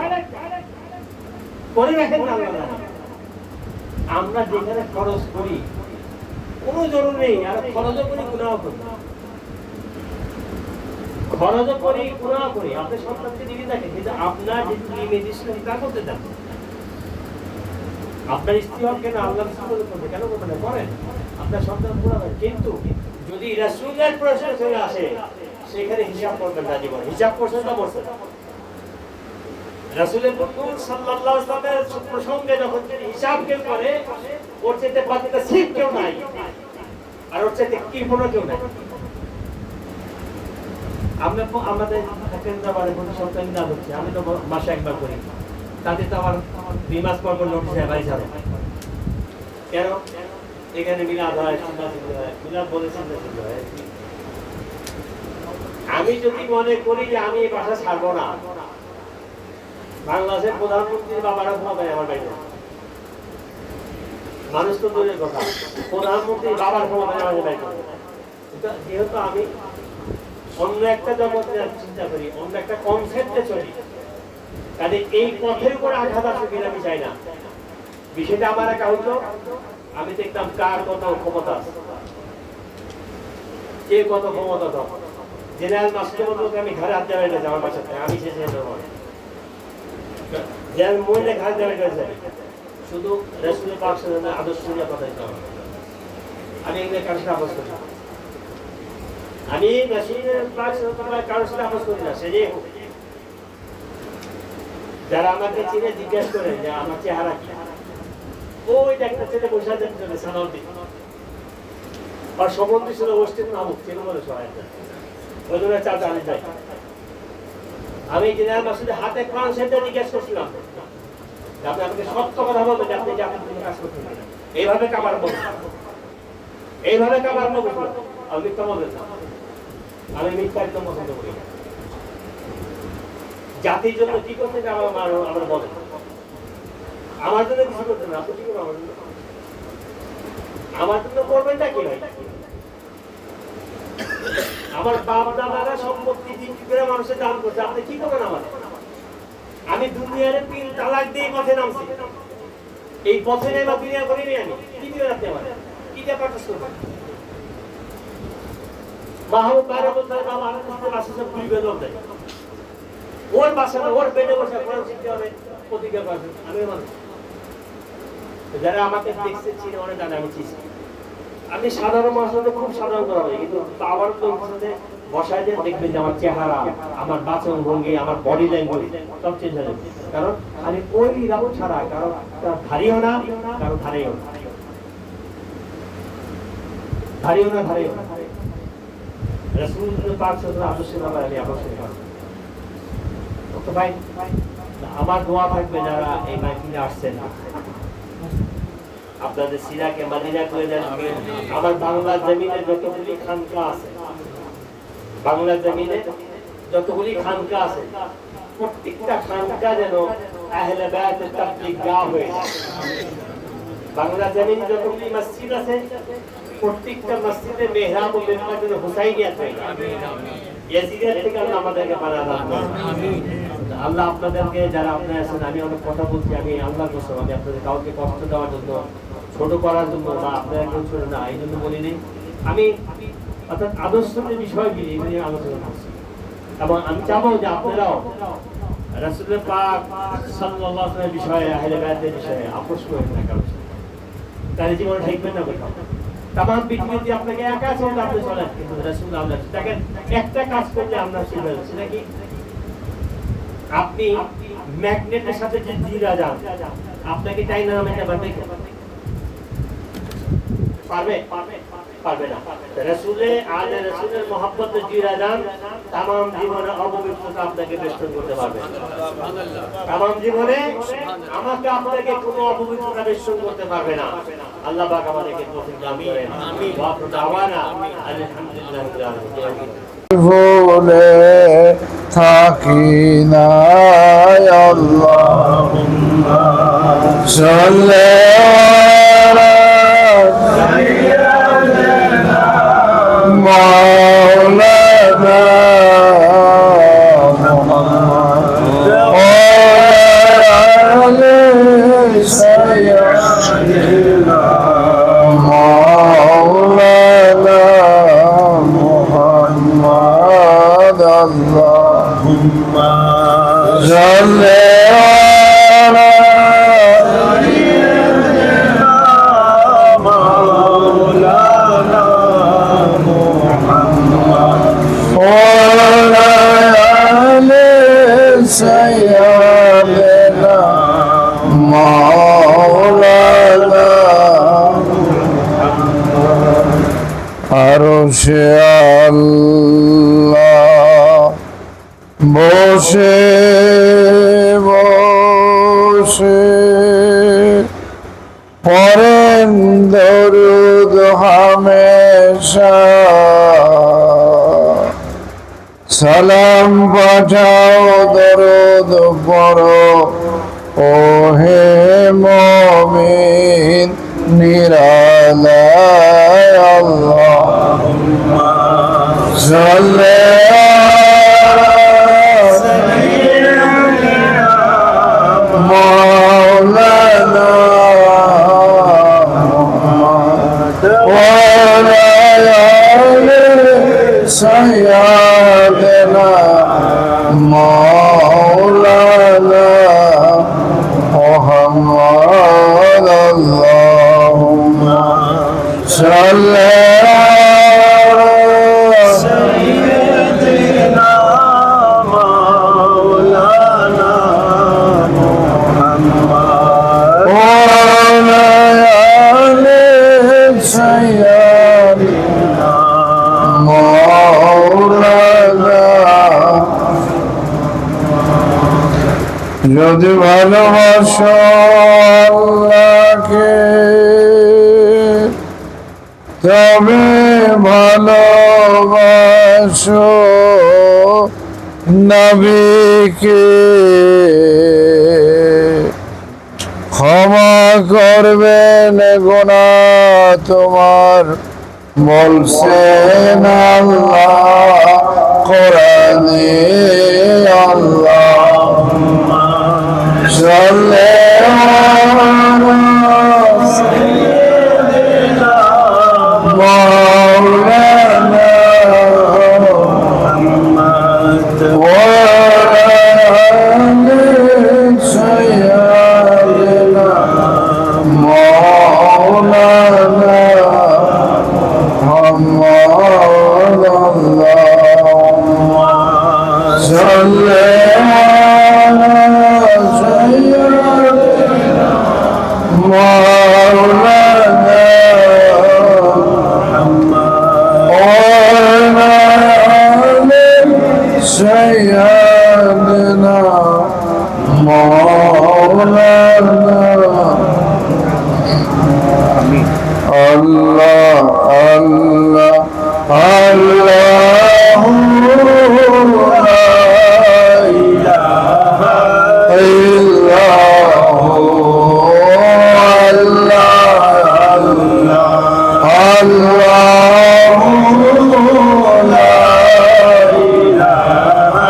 করে রাখেন না আল্লাহ। আমরা যেখানে খরচ করি কোনো জরুরি নেই, আর খরচও করি গুনাহ করি, খরচও করি গুনাহ করি। আপনি সন্তানকে দিবি দেখেন, কিন্তু আপনার যে মেডিসিন তা করতে চান, আপনার স্ত্রী হোক কেন আল্লাহ রাসূলের করবে, কেন করবে না? করেন, আপনার সন্তান পুরো হয়। কিন্তু যদি রাসূলের প্রশ্ন চলে আসে, সেখানে হিসাব করবেন না জীবন, হিসাব করছেন না করছেন। রাসূলের সাল্লাল্লাহু আলাইহি ওয়াসাল্লামের প্রসঙ্গে যখন হিসাব কেউ করে, ওর চাইতে বাকিটা ঠিক কেউ নাই, আর ওর চাইতে কি কোনো কেউ নাই। আমাদের প্রতি সপ্তাহে মিলাদ হচ্ছে, আমি তো মাসে একবার করি, তাতে তো আমার 2 মাস পর পর নোটিশ হয় বাড়ি যাবে। কেন? এখানে মিলাদ হয়, মিলাদ বলে চিন্তা হয়। আমি যদি মনে করি যে আমি এই বাসা ছাড়বো না, বাংলাদেশের প্রধানমন্ত্রীর বাবারা ঘুমাবে আমার বাড়িতে, মানুষ তো দূরের কথা, প্রধানমন্ত্রীর বাবার ঘুমাবে আমাদের বাড়িতে। যেহেতু আমি অন্য একটা জগৎ চিন্তা করি, অন্য একটা কনসেপ্টে চলি, কাজে এই পথের উপর আঘাত আসবে কিনা আমি চাই না। বিষয়টা আমার একা হইতো, আমি দেখতাম কার কত ক্ষমতা আছে, কে কত ক্ষমতা দাও। জেনারেল মাস্টার মধ্যে আমি ঘরে হাত দেওয়াই না আমার বাসাতে, আমি সে জেনারেল মহিলা ঘাট দেওয়াই গেছে, শুধু রাসূলের পাক সাল্লাল্লাহু আলাইহি আদর্শ নিয়ে কথা দিতে হবে। আমি এগুলো কারোর সাথে আপোষ করি না, আমি রাসূলের পাক সাল্লাল্লাহু আলাইহি কারোর সাথে আপোষ করি না। সে যে যারা আমাকে চিনে জিজ্ঞেস করেন যে আমার চেহারা কি, ওই একটা ছেলে বসে আছেন সানাউদ্দিন, আর সম্বন্ধী ছিল অস্তিত্ব নামক তৃণমূলের সহায়তা, ওই জন্য চাচা আমি যাই। আমি জেনারেল মাসুদের হাতে কোরআন সেন্টার জিজ্ঞেস করছিলাম, আপনি আমাকে সত্য কথা বলবেন যে আপনি যে আপনি কাজ করছেন, এইভাবে কাবার বলছেন, এইভাবে কাবার বলছেন, আমি মিথ্যা বলবেন না। আমি মিথ্যা একদম পছন্দ করি না। জাতির জন্য কি করছেন আমার বলেন, আমার জন্য কিছু করছেন না, আপনি কি করবেন আমার জন্য? আমার জন্য করবেনটা কি ভাই? আমার বাপ দাদারা সম্পত্তি বিক্রি করে মানুষের দান করছে, আপনি কি করবেন আমার? আমি দুনিয়ার 3 তালাক দিয়ে পথে নামছি, এই পথে নেমা দুনিয়া করিনি আমি, কি দিয়ে রাখতে আমার কি দিয়ে পাঠাস করবেন? মাহবুব বাইরে বলতে বাবা আমার বাসা সব গুলি বেদম দেয়, ওর বাসা ওর বেডে বসে কোরআন শিখতে হবে, প্রতিজ্ঞা করবেন। আমি মানুষ যারা আমাকে দেখছে চিনে অনেক জানে আমি চিনি, আমি সাধারণ মানুষের খুব সাধারণ করা হয়, কিন্তু আবার সাথে বসায় দিয়ে দেখবেন যে আমার চেহারা, আমার বাচন ভঙ্গি, আমার বডি ল্যাঙ্গুয়েজ সব চেঞ্জ হয়ে যাবে। কারণ আমি ওই রাবণ ছাড়া কারো ধারিও না, কারো ধারেও না, ধারিও না, ধারেও না। রাসূল পাক সাল্লাল্লাহু আলাইহি ওয়াসাল্লাম আমি অবশ্যই করব। তো ভাই আমার দোয়া থাকবে যারা এই মাইকিনে আসছেন, আপনাদের সিরাকে মদিনা করে দেন। আমার বাংলা জমিনে যতগুলি খানকা আছে, বাংলা জমিনে যতগুলি খানকা আছে, প্রত্যেকটা খানকা যেন আহলে বায়াতের তাবলীগ গাহ হয়ে যায়। বাংলা জমিনে যতগুলি মসজিদ আছে, প্রত্যেকটা মসজিদে মেহরাব ও মিম্বার যেন হুসাইনিয়াত হয়ে যায়। ইয়াজিদের থেকে আল্লাহ আমাদেরকে বানানো আমিন। আল্লাহ আপনাদেরকে যারা আপনারা আছেন, আমি অনেক কথা বলছি, আমি আল্লাহর কসম, আমি আপনাদের কাউকে কষ্ট দেওয়ার জন্য, ছোট করার জন্য বা আপনারা কেউ ছোট না এই জন্য বলিনি। আমি অর্থাৎ আদর্শের বিষয়গুলি নিয়ে আলোচনা করছি, এবং আমি চাবো যে আপনারাও রাসূলের পাক সাল্লাল্লাহু আলাইহি ওয়াসাল্লামের বিষয়ে, আহলে বায়াতের বিষয়ে আপোষ করেন না কারোর সাথে, তাহলে জীবনে থাকবেন না কোথাও। তামাম পৃথিবীতে আপনাকে একা চলতে আপনি চলেন, কিন্তু রাসূল আল্লাহ দেখেন একটা কাজ করলে আমরা শিখে যাচ্ছি নাকি? আপনি ম্যাগনেটের সাথে যে জিরা যান, আপনাকে চাইনা নামাইতে পারবে? পারবে? পারবে না। রাসূলের মহব্বতে জিরা যান, তামাম জীবনে অপবিত্রতা আপনাকে বেষ্টন করতে পারবে। তামাম জীবনে আমাকে আপনাকে কোনো অপবিত্রতা বেষ্টন করতে পারবে না। আল্লাহ পাক আমাদেরকে তৌফিক দান করেন। আমিন। ওয়া দাওয়ানা আলহামদুলিল্লাহি রাব্বিল আলামিন। ভুলে থাকি না আল্লাহুম্মা সাল্লি আলা সাইয়্যিদিনা মাওলানা মুহাম্মদ ওয়া আলি সাইয়্যিদিনা মাওলানা মুহাম্মদ আল্লাহুম্মা সাল্লি আলা সাইয়্যিদিনা মাওলানা মুহাম্মদ ওয়া আলি সাইয়্যিদিনা মাওলানা আরশে আল্লাহ বসে বসে পড়েন দরুদ হামেশা, সালাম পাঠাও দরুদ পড়ো ও হে মুমিন নিরালায়। আল্লাহুম্মা সাল্লি مولانا محمد وعلى آل سيدنا مولانا محمد اللهم صل على سيدنا مولانا وعلى آل سيدنا مولانا। যদি ভালোবাসো আল্লাহকে তবে ভালোবাসো নবীকে, ক্ষমা করবেন গুনাহ তোমার বলছেন আল্লাহ কোরআনে। আল্লাহুম্মা সাল্লি আলা সাইয়্যিদিনা মাওলানা মুহাম্মদ ওয়া আলা আলি সাইয়্যিদিনা مولانا محمد اللهم صل على سيدنا مولانا محمد وعلى آل سيدنا مولانا। আল্লাহ আল্লাহ আল্লাহু লা ইলাহা ইল্লাহু আল্লাহ আল্লাহু লা ইলাহা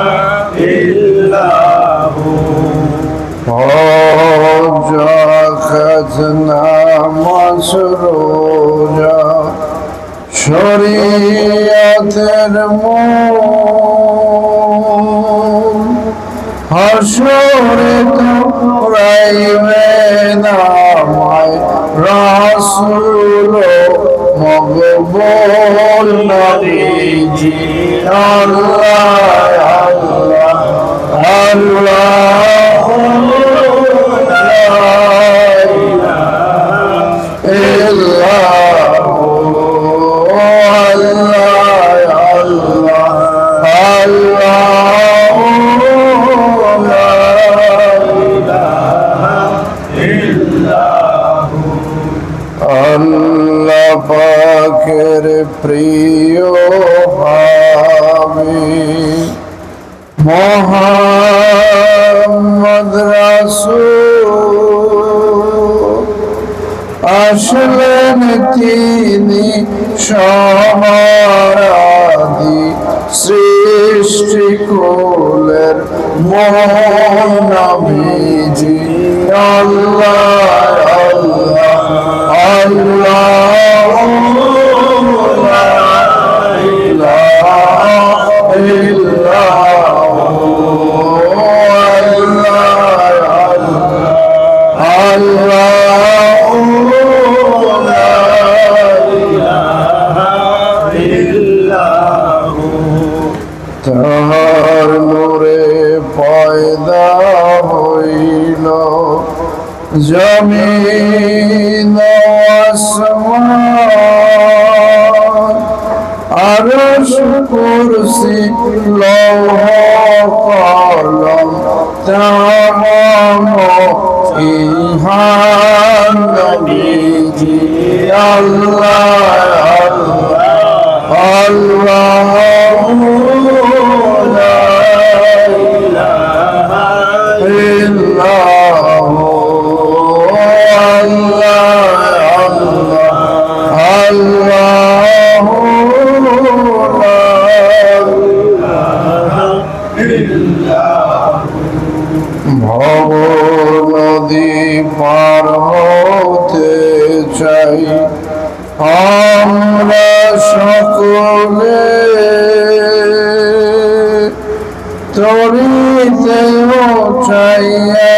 ইল্লাহু। নামাজ রোজা শরীয়তের মূল, হাসরে তোরাইবে নামায় রাসূল মকবুল নবীজি। আল্লাহ আল্লাহ আল্লাহ আল্লাহ পাকের প্রিয় হাবিব মুহাম্মদ রাসূল আসলেন তিনি সমারাদি সৃষ্টি কুলের নবীজি। আল্লাহ আল্লাহ আল্লাহু লা ইলাহা ইল্লাহু আল্লাহু লা ইলাহা ইল্লাহু। তাহার নূরে পয়দা হইল জমিন আসমান, আরশ কুরসি লৌহ কলম তাম ইহান নবীজি আল্লাহ আল্লাহ লা ইলাহা ইল্লাল্লাহ ভব নদী পার হতে চাই আমরা সকলে তরিতেও চাইয়া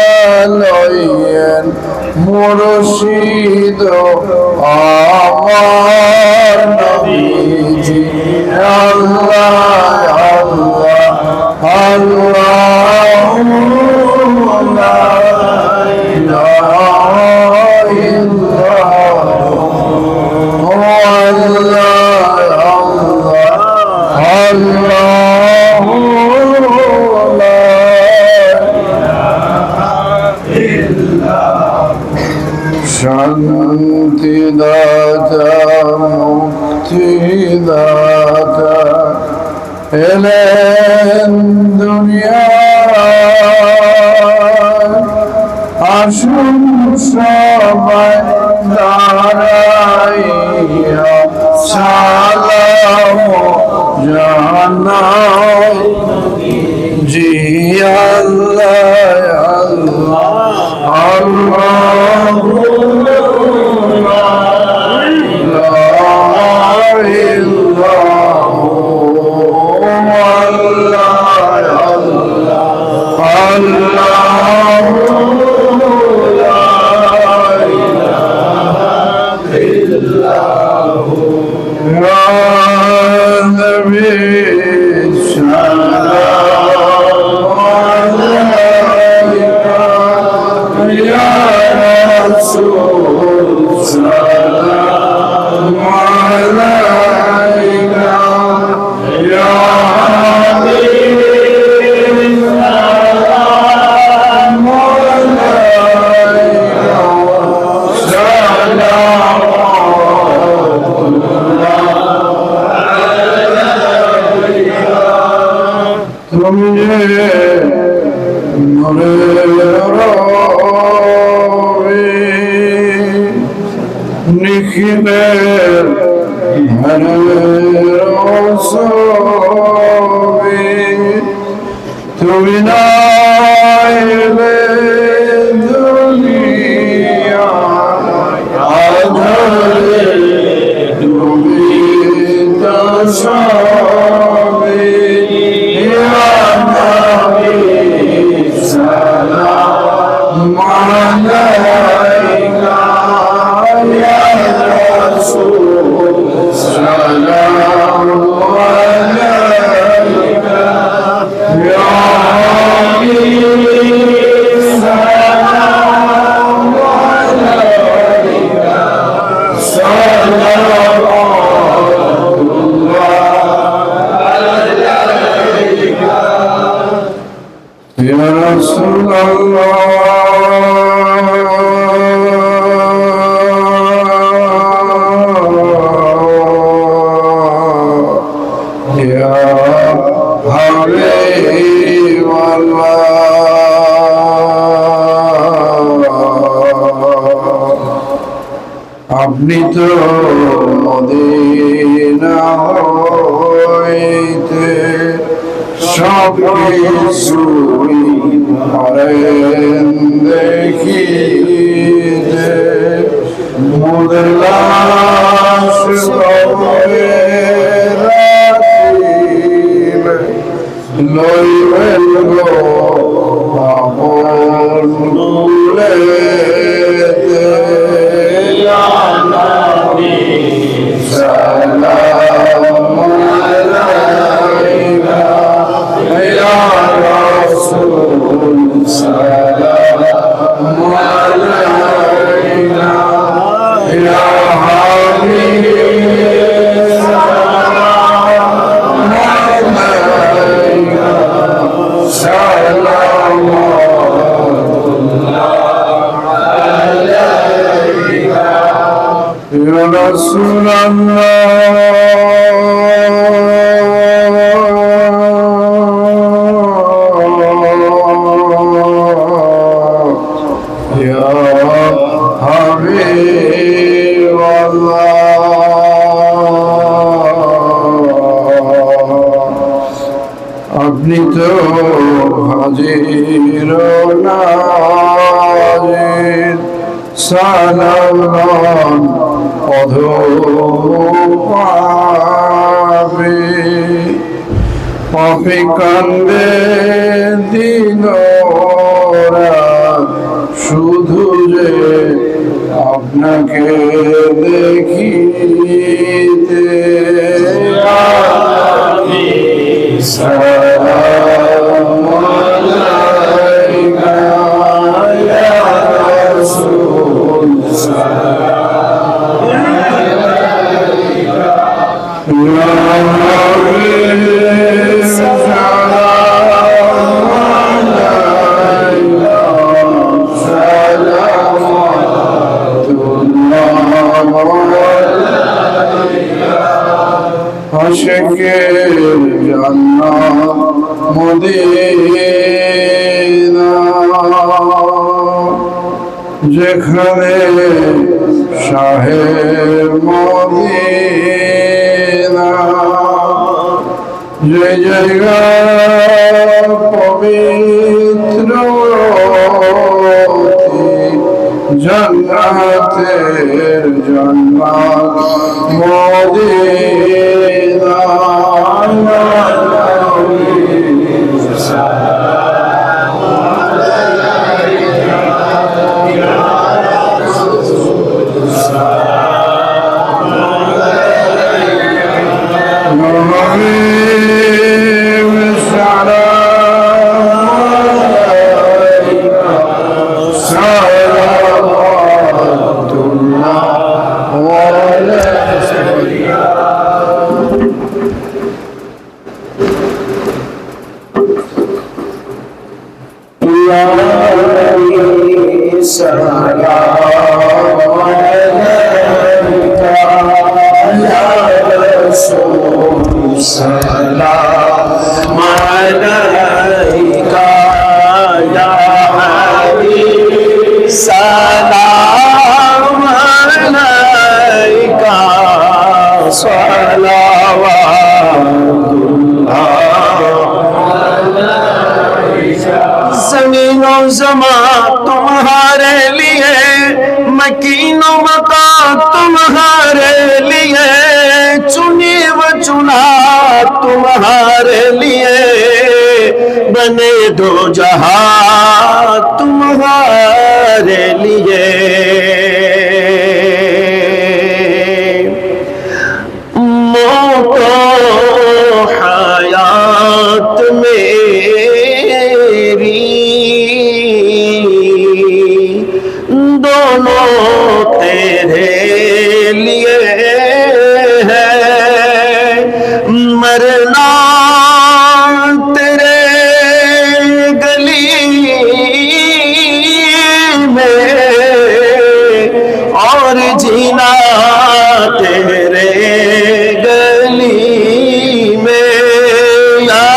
লইয়েন মুর্শিদ আমার নবীজি আল্লাহ আল্লাহ আল্লাহ লা ইলাহা ইল্লাল্লাহ আল্লাহ আল্লাহ লা শান্তি দাতা মুক্তি দাতা এলেন দুনিয়া আসুন সবাই দাঁড়াইয়া সালাম জানাই জি আল্লাহ আল্লাহ নিখিলের তুমি না এলে দুনিয়া আধারে ডুবিত সবে ইয়া নবী সালাম আলাইকা ইয়া রাসূল সালাম আলাইকা ইয়া হাবিব সালাম আলাইকা সালাম ইয়া রাসূলুল্লাহ আপনি তো মদিনা হইতে সব কিছুই পারেন দেখিতে মোদের লাশ কবরে রাখিলে লইবেন গো আপন কুলেতে ইয়া নবী সালাম আলাইকা ইয়া রাসূল সালাম আলাইকা ইয়া হাবিব সালাম আলাইকা رسول الله يا حبيب الله আপনি তো হাজির নাজির সালাম অধপাবে পাপি কান্দে দিন শুধু যে আপনাকে দেখিতে সালাম আলাইকা ইয়া রাসূল সালাম আলাইকা ইয়া হাবিব সালাম আলাইকা সালাওয়াতুল্লাহ আশিকের জান্নাত মদিনা যেখানে শাহে মদিনা যে জায়গা পবিত্র জান্নাতের জান্নাত মদিনা ज़मा तुम्हारे लिए, मकीनो मका तुम्हारे लिए, चुनी व चुना तुम्हारे लिए, बने दो जहां तुम्हारे लिए। मोको हयात मेरी दोनों तेरे लिए है, मरना तेरे गली में और जीना तेरे गली में। या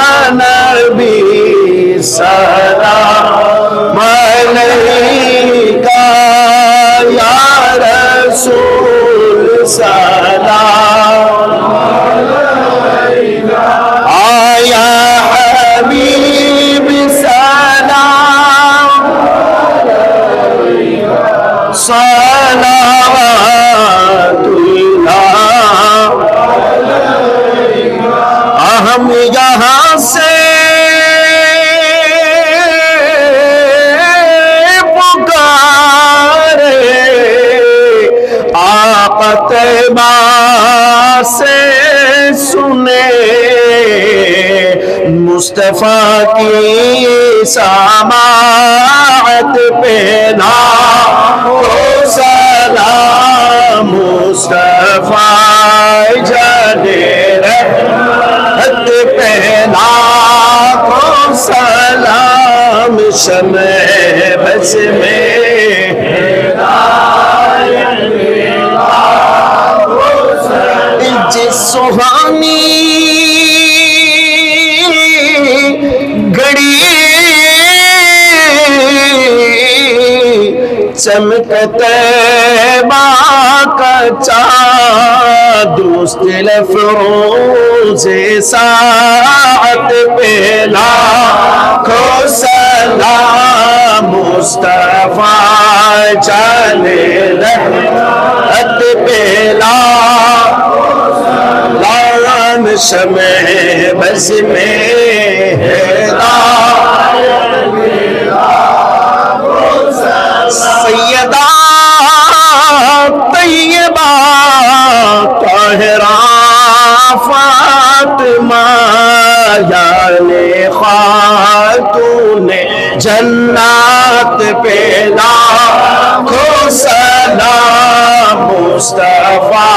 नबी सलाम अलैका, या रसूल सलाम अलैका, या हबीब सलाम अलैका, सलावतुल्लाह अलैका। हम यहाँ से तैबा से सुने मुस्तफा की समाअत पे ना हो सलाम, मुस्तफा जाने रहमत पे ना हो सलाम, शमे बस में चमकते बाका दोस्त लफरोज़े साअत पे लाखों सलाम मुस्तफा जाने रहमत पे लाम शमे बज़ में सैयदा तैयबा ताहिरा फातिमा याने खातूने जन्नत पे लाखों सलाम मुस्तफा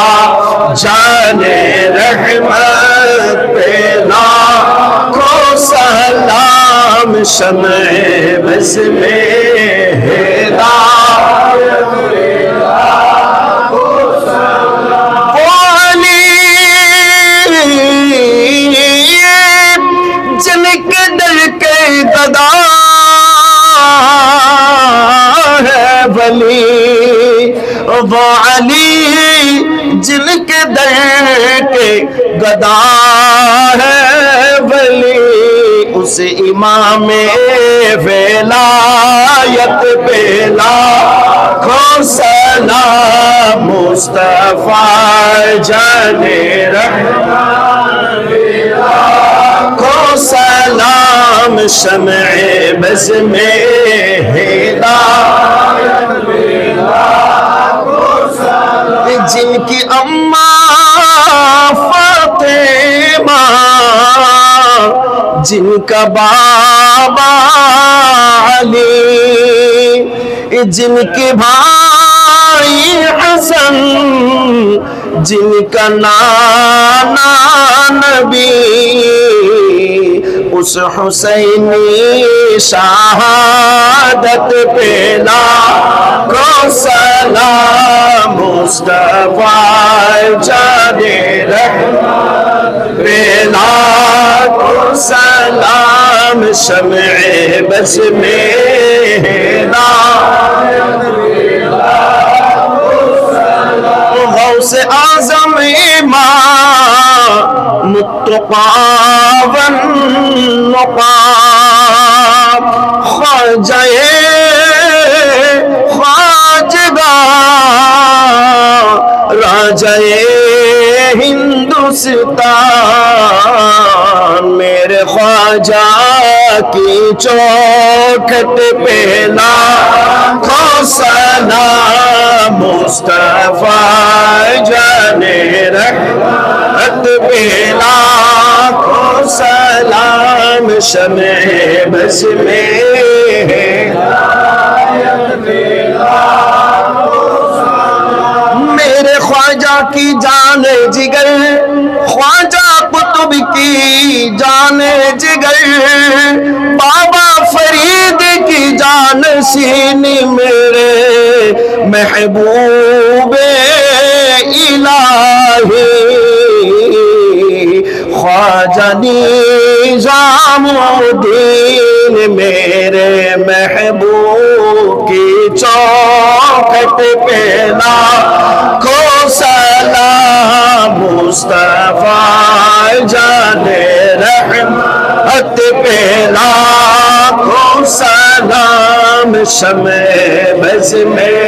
जाने रहमत पे लाखों सलाम शमे बज़ में जिनके दिल के गदा है वली वो अली जिनके दिल के गदा है वली उस इमाम वेलायत पे लाखों सलाम मुस्तफा जाने लाखों सलाम शमए बज़ में जिनकी अम्मा फातिमा जिनका बाबा अली जिनके भाई हसन जिनका नाना नबी उस हुसैनी शहादत पे लाखों सलाम मुस्तफा जाने रहमत पे लाखों सलाम शमए बज़ में गौसे आज़म इमाम मुत्तक़ावन मुक़ाम ख्वाजाए ख्वाजगा राजाए हिंदुस्तान मेरे ख्वाजा की चौखट पे लाखों सलाम मुस्तफा जाने रहमत पे लाखों सलाम शमे बज़ में मेरे ख्वाजा की जाने जिगर ख्वाजा कुतुब की जाने जिगर बाबा फरीद की जान सीनी मेरे महबूबे इलाही ख्वाजा निज़ामुद्दीन मेरे महबूब की चौखट पे लाखों सलाम मुस्तफा जाने रहमत पे लाखों सलाम शमे बज़ में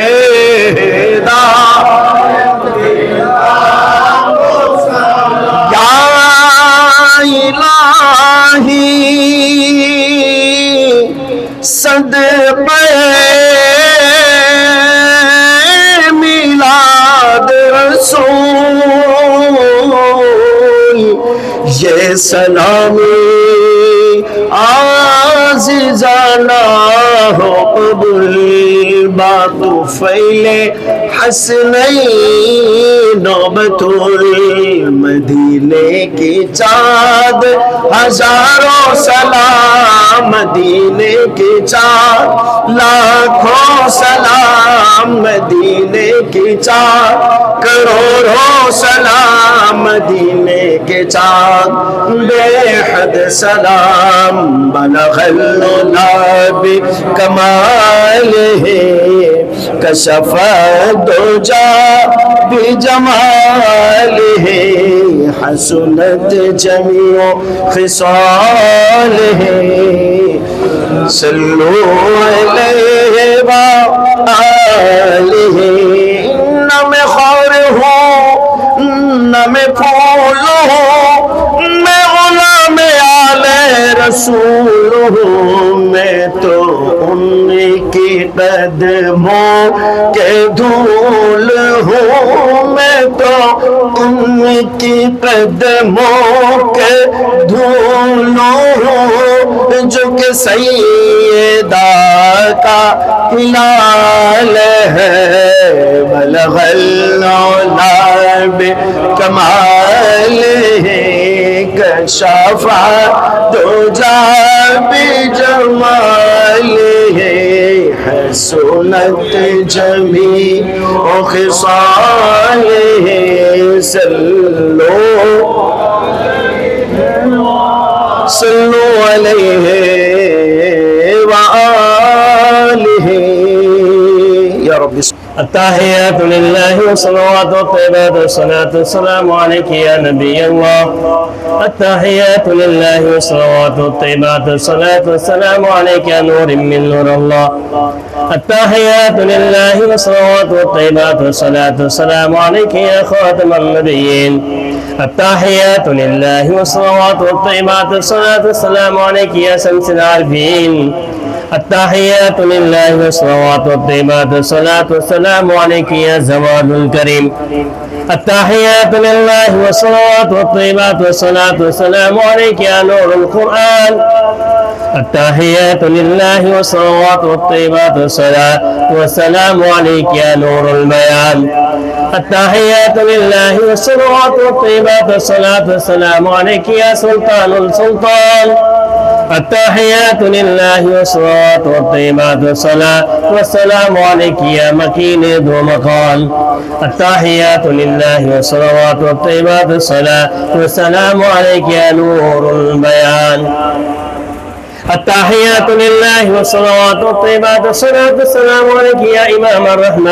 इलाही सदक़े मिलाद रसूल ये सलामी आज़िज़ाना हो कबूल बात फैले हसनैन बतूल मदीने की चाँद हजारों सलाम मदीने की चाँद लाखों सलाम मदीने की चाँद करोड़ों सलाम मदीने के चाँद बेहद सलाम बलग़ल कमाल है कशफ दुजा बिजमालिह हसनत जमीओ खिसालिह सल्लु अलैहि व आलिहि न मैं खौर हूँ न मैं फूल हूँ मैं गुलाम आले रसूल हूँ मैं तो उनकी कदमों के धूल हूँ मैं तो उनकी कदमों के धूल हूँ जो कि सैयदा का हिलाल है बलगल औला कमाल है कशफा दुजा बिजमाल है हसनत जमी ओ खिसाल है सल्लो सल्लु अलैहि व आलिहि या रब्बी التحيات لله والصلوات والطيبات والصلاة والسلام عليك يا نبي الله التحيات لله والصلوات والطيبات والصلاة والسلام عليك يا نور من نور الله التحيات لله والصلوات والطيبات والصلاة والسلام عليك يا خاتم النبيين التحيات لله والصلوات والطيبات والصلاة والسلام عليك يا شمس العارفين التحيات لله والصلوات والطيبات والصلاة والسلام عليك يا زوال الكريم التحيات لله والصلوات والطيبات والصلاة والسلام عليك يا نور القرآن التحيات لله والصلوات والطيبات والصلاة والسلام عليك يا نور البيان التحيات لله والصلوات والطيبات والصلاة والسلام عليك يا سلطان السلطان التحيات لله والصلوات والطيبات والصلاة والسلام عليك يا مكين ذو مقام التحيات لله والصلوات والطيبات والصلاة والسلام عليك يا نور البيان التحيات لله والصلوات والطيبات والصلاة والسلام عليك يا إمام الرحمة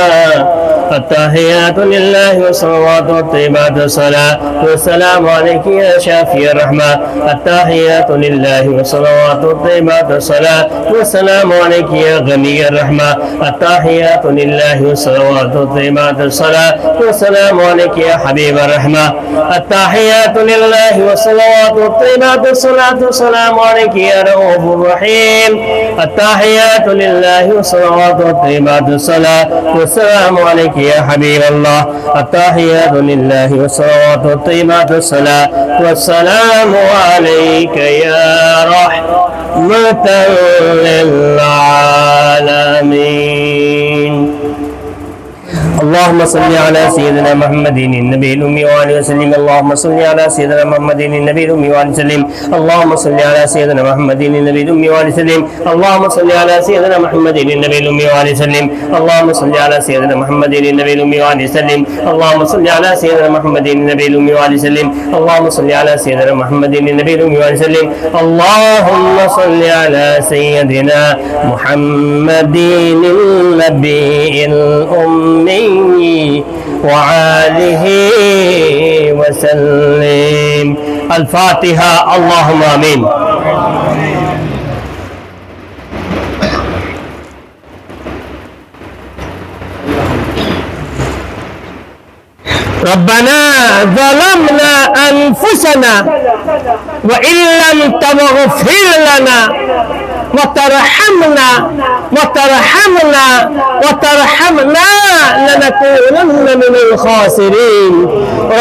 التحيات لله والصلوات والطيبات والصلاة والسلام عليك يا شافي الرحمة التحيات لله والصلوات والطيبات والصلاة والسلام عليك يا غني الرحمة التحيات لله والصلوات والطيبات والصلاة والسلام عليك يا حبيب الرحمة التحيات لله والصلوات والطيبات والصلاة والسلام عليك يا رؤوف الرحيم التحيات لله والصلوات والطيبات والصلاة والسلام عليك يا حبيب الله التحيات لله والصلوات والطيبات والصلاة والسلام عليك يا رحمة للعالمين اللهم صل على سيدنا محمد النبي الأمي وآله وسلم اللهم صل على سيدنا محمد النبي الأمي وآله وسلم اللهم صل على سيدنا محمد النبي الأمي وآله وسلم اللهم صل على سيدنا محمد النبي الأمي وآله وسلم اللهم صل على سيدنا محمد النبي الأمي وآله وسلم اللهم صل على سيدنا محمد النبي الأمي وآله وسلم اللهم صل على سيدنا محمد النبي الأمي وآله وسلم اللهم صل على سيدنا محمد النبي الأمي وآله وسلم الفاتحة اللهم آمين ربنا ظلمنا أنفسنا وإن لم تغفر لنا وترحمنا لنكونن من الخاسرين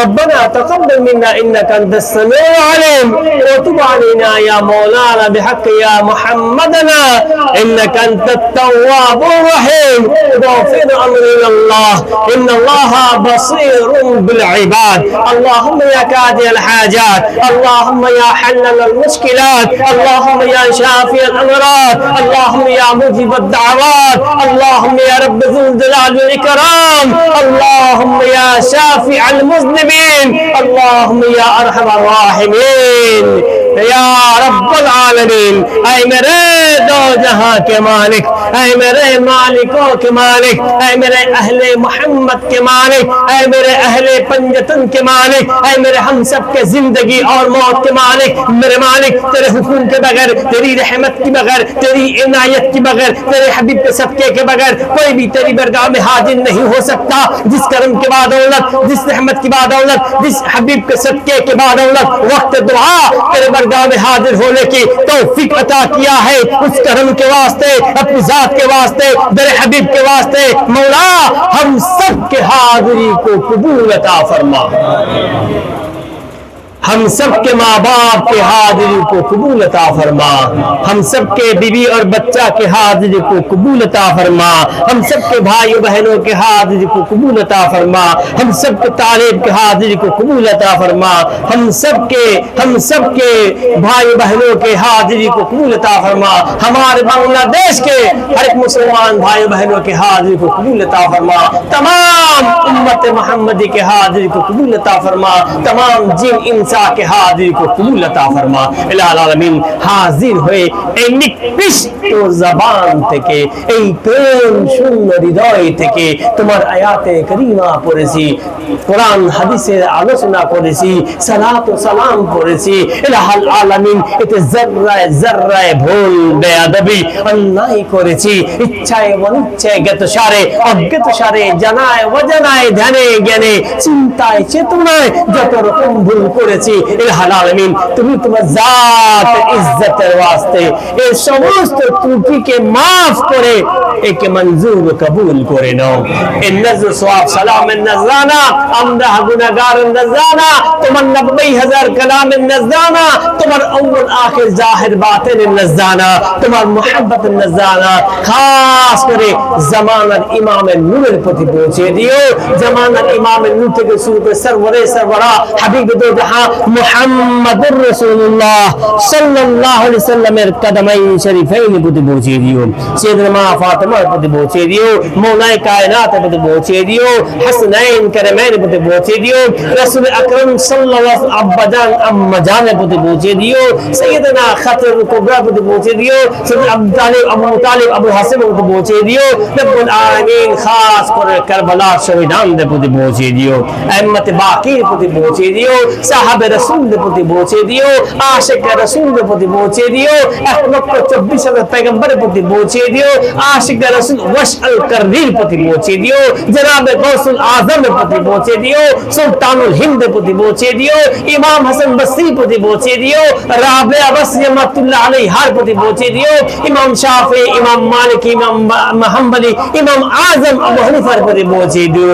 ربنا تقبل منا إنك أنت السميع العليم وتب علينا يا مولانا بحق يا محمدنا إنك أنت التواب الرحيم واغفر أمرنا الله إن الله بصير بالعباد اللهم يا كادي الحاجات اللهم يا حلل المشكلات اللهم يا شافي الأمراض اللهم يا مجيب الدعوات اللهم يا رب ذو الجلال والإكرام اللهم يا شافع المذنبين اللهم يا أرحم الراحمين या रब्बुल आलमीन ऐ मेरे दो जहां के मालिक, ऐ मेरे मालिकों के मालिक, ऐ मेरे अहले मोहम्मद के मालिक, ऐ मेरे अहले पंजतन के मालिक, ऐ मेरे हम सब के जिंदगी और मौत के मालिक, मेरे मालिक तेरे हुक्म के बगैर, तेरी रहमत के बगैर, तेरी इनायत के बगैर, तेरे हबीब के सदके के बगैर कोई भी तेरी बरगाह में हाजिर नहीं हो सकता। जिस करम के बाद औलत, जिस रहमत की बाद औलत, जिस हबीब के सदके के बाद औलत वक्त दुआ तेरे बरगाह में हाजिर होने की तौफीक अता किया है, उस करम के वास्ते, अपनी जात के वास्ते, तेरे हबीब के वास्ते मौला हम सब के हाजिरी को कबूल अता फरमा। हम सब के माँ बाप के हाजिरी को कबूल अता फरमा, हम सब के बीवी और बच्चा के हाजिरी को कबूल अता फरमा, हम सब के भाई बहनों के हाजिरी को कबूल अता फरमा, हम सब के तालिब के हाजिरी को कबूल अता फरमा, हम सब के भाई बहनों के हाजिरी को कबूल अता फरमा, हमारे बांग्लादेश के हर एक मुसलमान भाई बहनों के हाजिरी को कबूल अता फरमा, तमाम उम्मत मोहम्मदी के हाजिरी को कबूल अता फरमा, तमाम जिन के हाजिर को कबूल अता फरमा। इलाही आलमीन हाजिर হয়ে এই নিকৃষ্ট জবান থেকে, এই প্রেম শূন্য হৃদয় থেকে তোমার আয়াতে কারিমা পড়েছি, কোরআন হাদিসের আলোচনা করেছি, সালাত ও সালাম পড়েছি। ইলাহি আলমিন এতে যাররায় যাররায় ভুল বেয়াদবি অন্যায় করেছি, ইচ্ছায় অনিচ্ছায় জ্ঞাতসারে অজ্ঞাতসারে জানায় অজানায় ধ্যানে জ্ঞানে চিন্তায় চেতনায় যত রকম ভুল করেছি, ইলাহি আলমিন তুমি তোমার জাত ইজ্জতের ওয়াস্তে এই সমস্ত ত্রুটিকে maaf করে একে মঞ্জুর কবুল করে নাও। এই নজর সওয়াব সালামের নজরানা, আমরা গুনাহগারের নজরানা, তোমার 90,000 কালামের নজরানা, তোমার আউয়াল আখির জাহির বাতিনের নজরানা, তোমার মুহাব্বতের নজরানা খাস করে জামানার ইমামের নূরের প্রতি পৌঁছে দিও। জামানার ইমামের নূর থেকে শুরু করে সরওয়ারে সরওয়ারা হাবিবে দো জাহান মুহাম্মাদুর রাসূলুল্লাহ সাল্লাল্লাহু আলাইহি সাল্লামের কদমাইন শরীফাইন প্রতি পৌঁছে দিও। সাইয়েদনা মা ফাতেমার প্রতি পৌঁছে দিও, মৌলায়ে কায়নাতের প্রতি পৌঁছে দিও, হাসনাইন কারিমাইন প্রতি পৌঁছে দিও, রাসূল আকরাম সাল্লাল্লাহু আলাইহি ওয়াসাল্লাম আব্বাজান আম্মাজানের প্রতি পৌঁছে দিও, সাইয়েদনা খাতিরুল কুবরা প্রতি পৌঁছে দিও, সাইয়েদনা আবু তালিব আবু হাসিম প্রতি পৌঁছে দিও, রব্বুল আলামিন খাস করে কারবালার শহীদানদের প্রতি পৌঁছে দিও, আইম্মাতে বাকির প্রতি পৌঁছে দিও, সাহাবে রাসূলদের প্রতি পৌঁছে দিও, আশিকে রাসূলদের প্রতি পৌঁছে দিও, 1,24,000 পয়গম্বরের প্রতি পৌঁছে দিও, আশিকে রাসূল ওয়াশআল করনীর প্রতি পৌঁছে দিও, জনাবে গৌসুল আজমের প্রতি পৌঁছে দিও, সুলতানুল হিন্দের প্রতি পৌঁছে দিও, ইমাম হাসান বসরির প্রতি পৌঁছে দিও, রাবিয়া বসরি রহমাতুল্লাহ আলাইহার প্রতি পৌঁছে দিও, ইমাম শাফি, ইমাম মালিক, ইমাম হাম্বলি, ইমাম আজম আবু হানিফার প্রতি পৌঁছে দিও,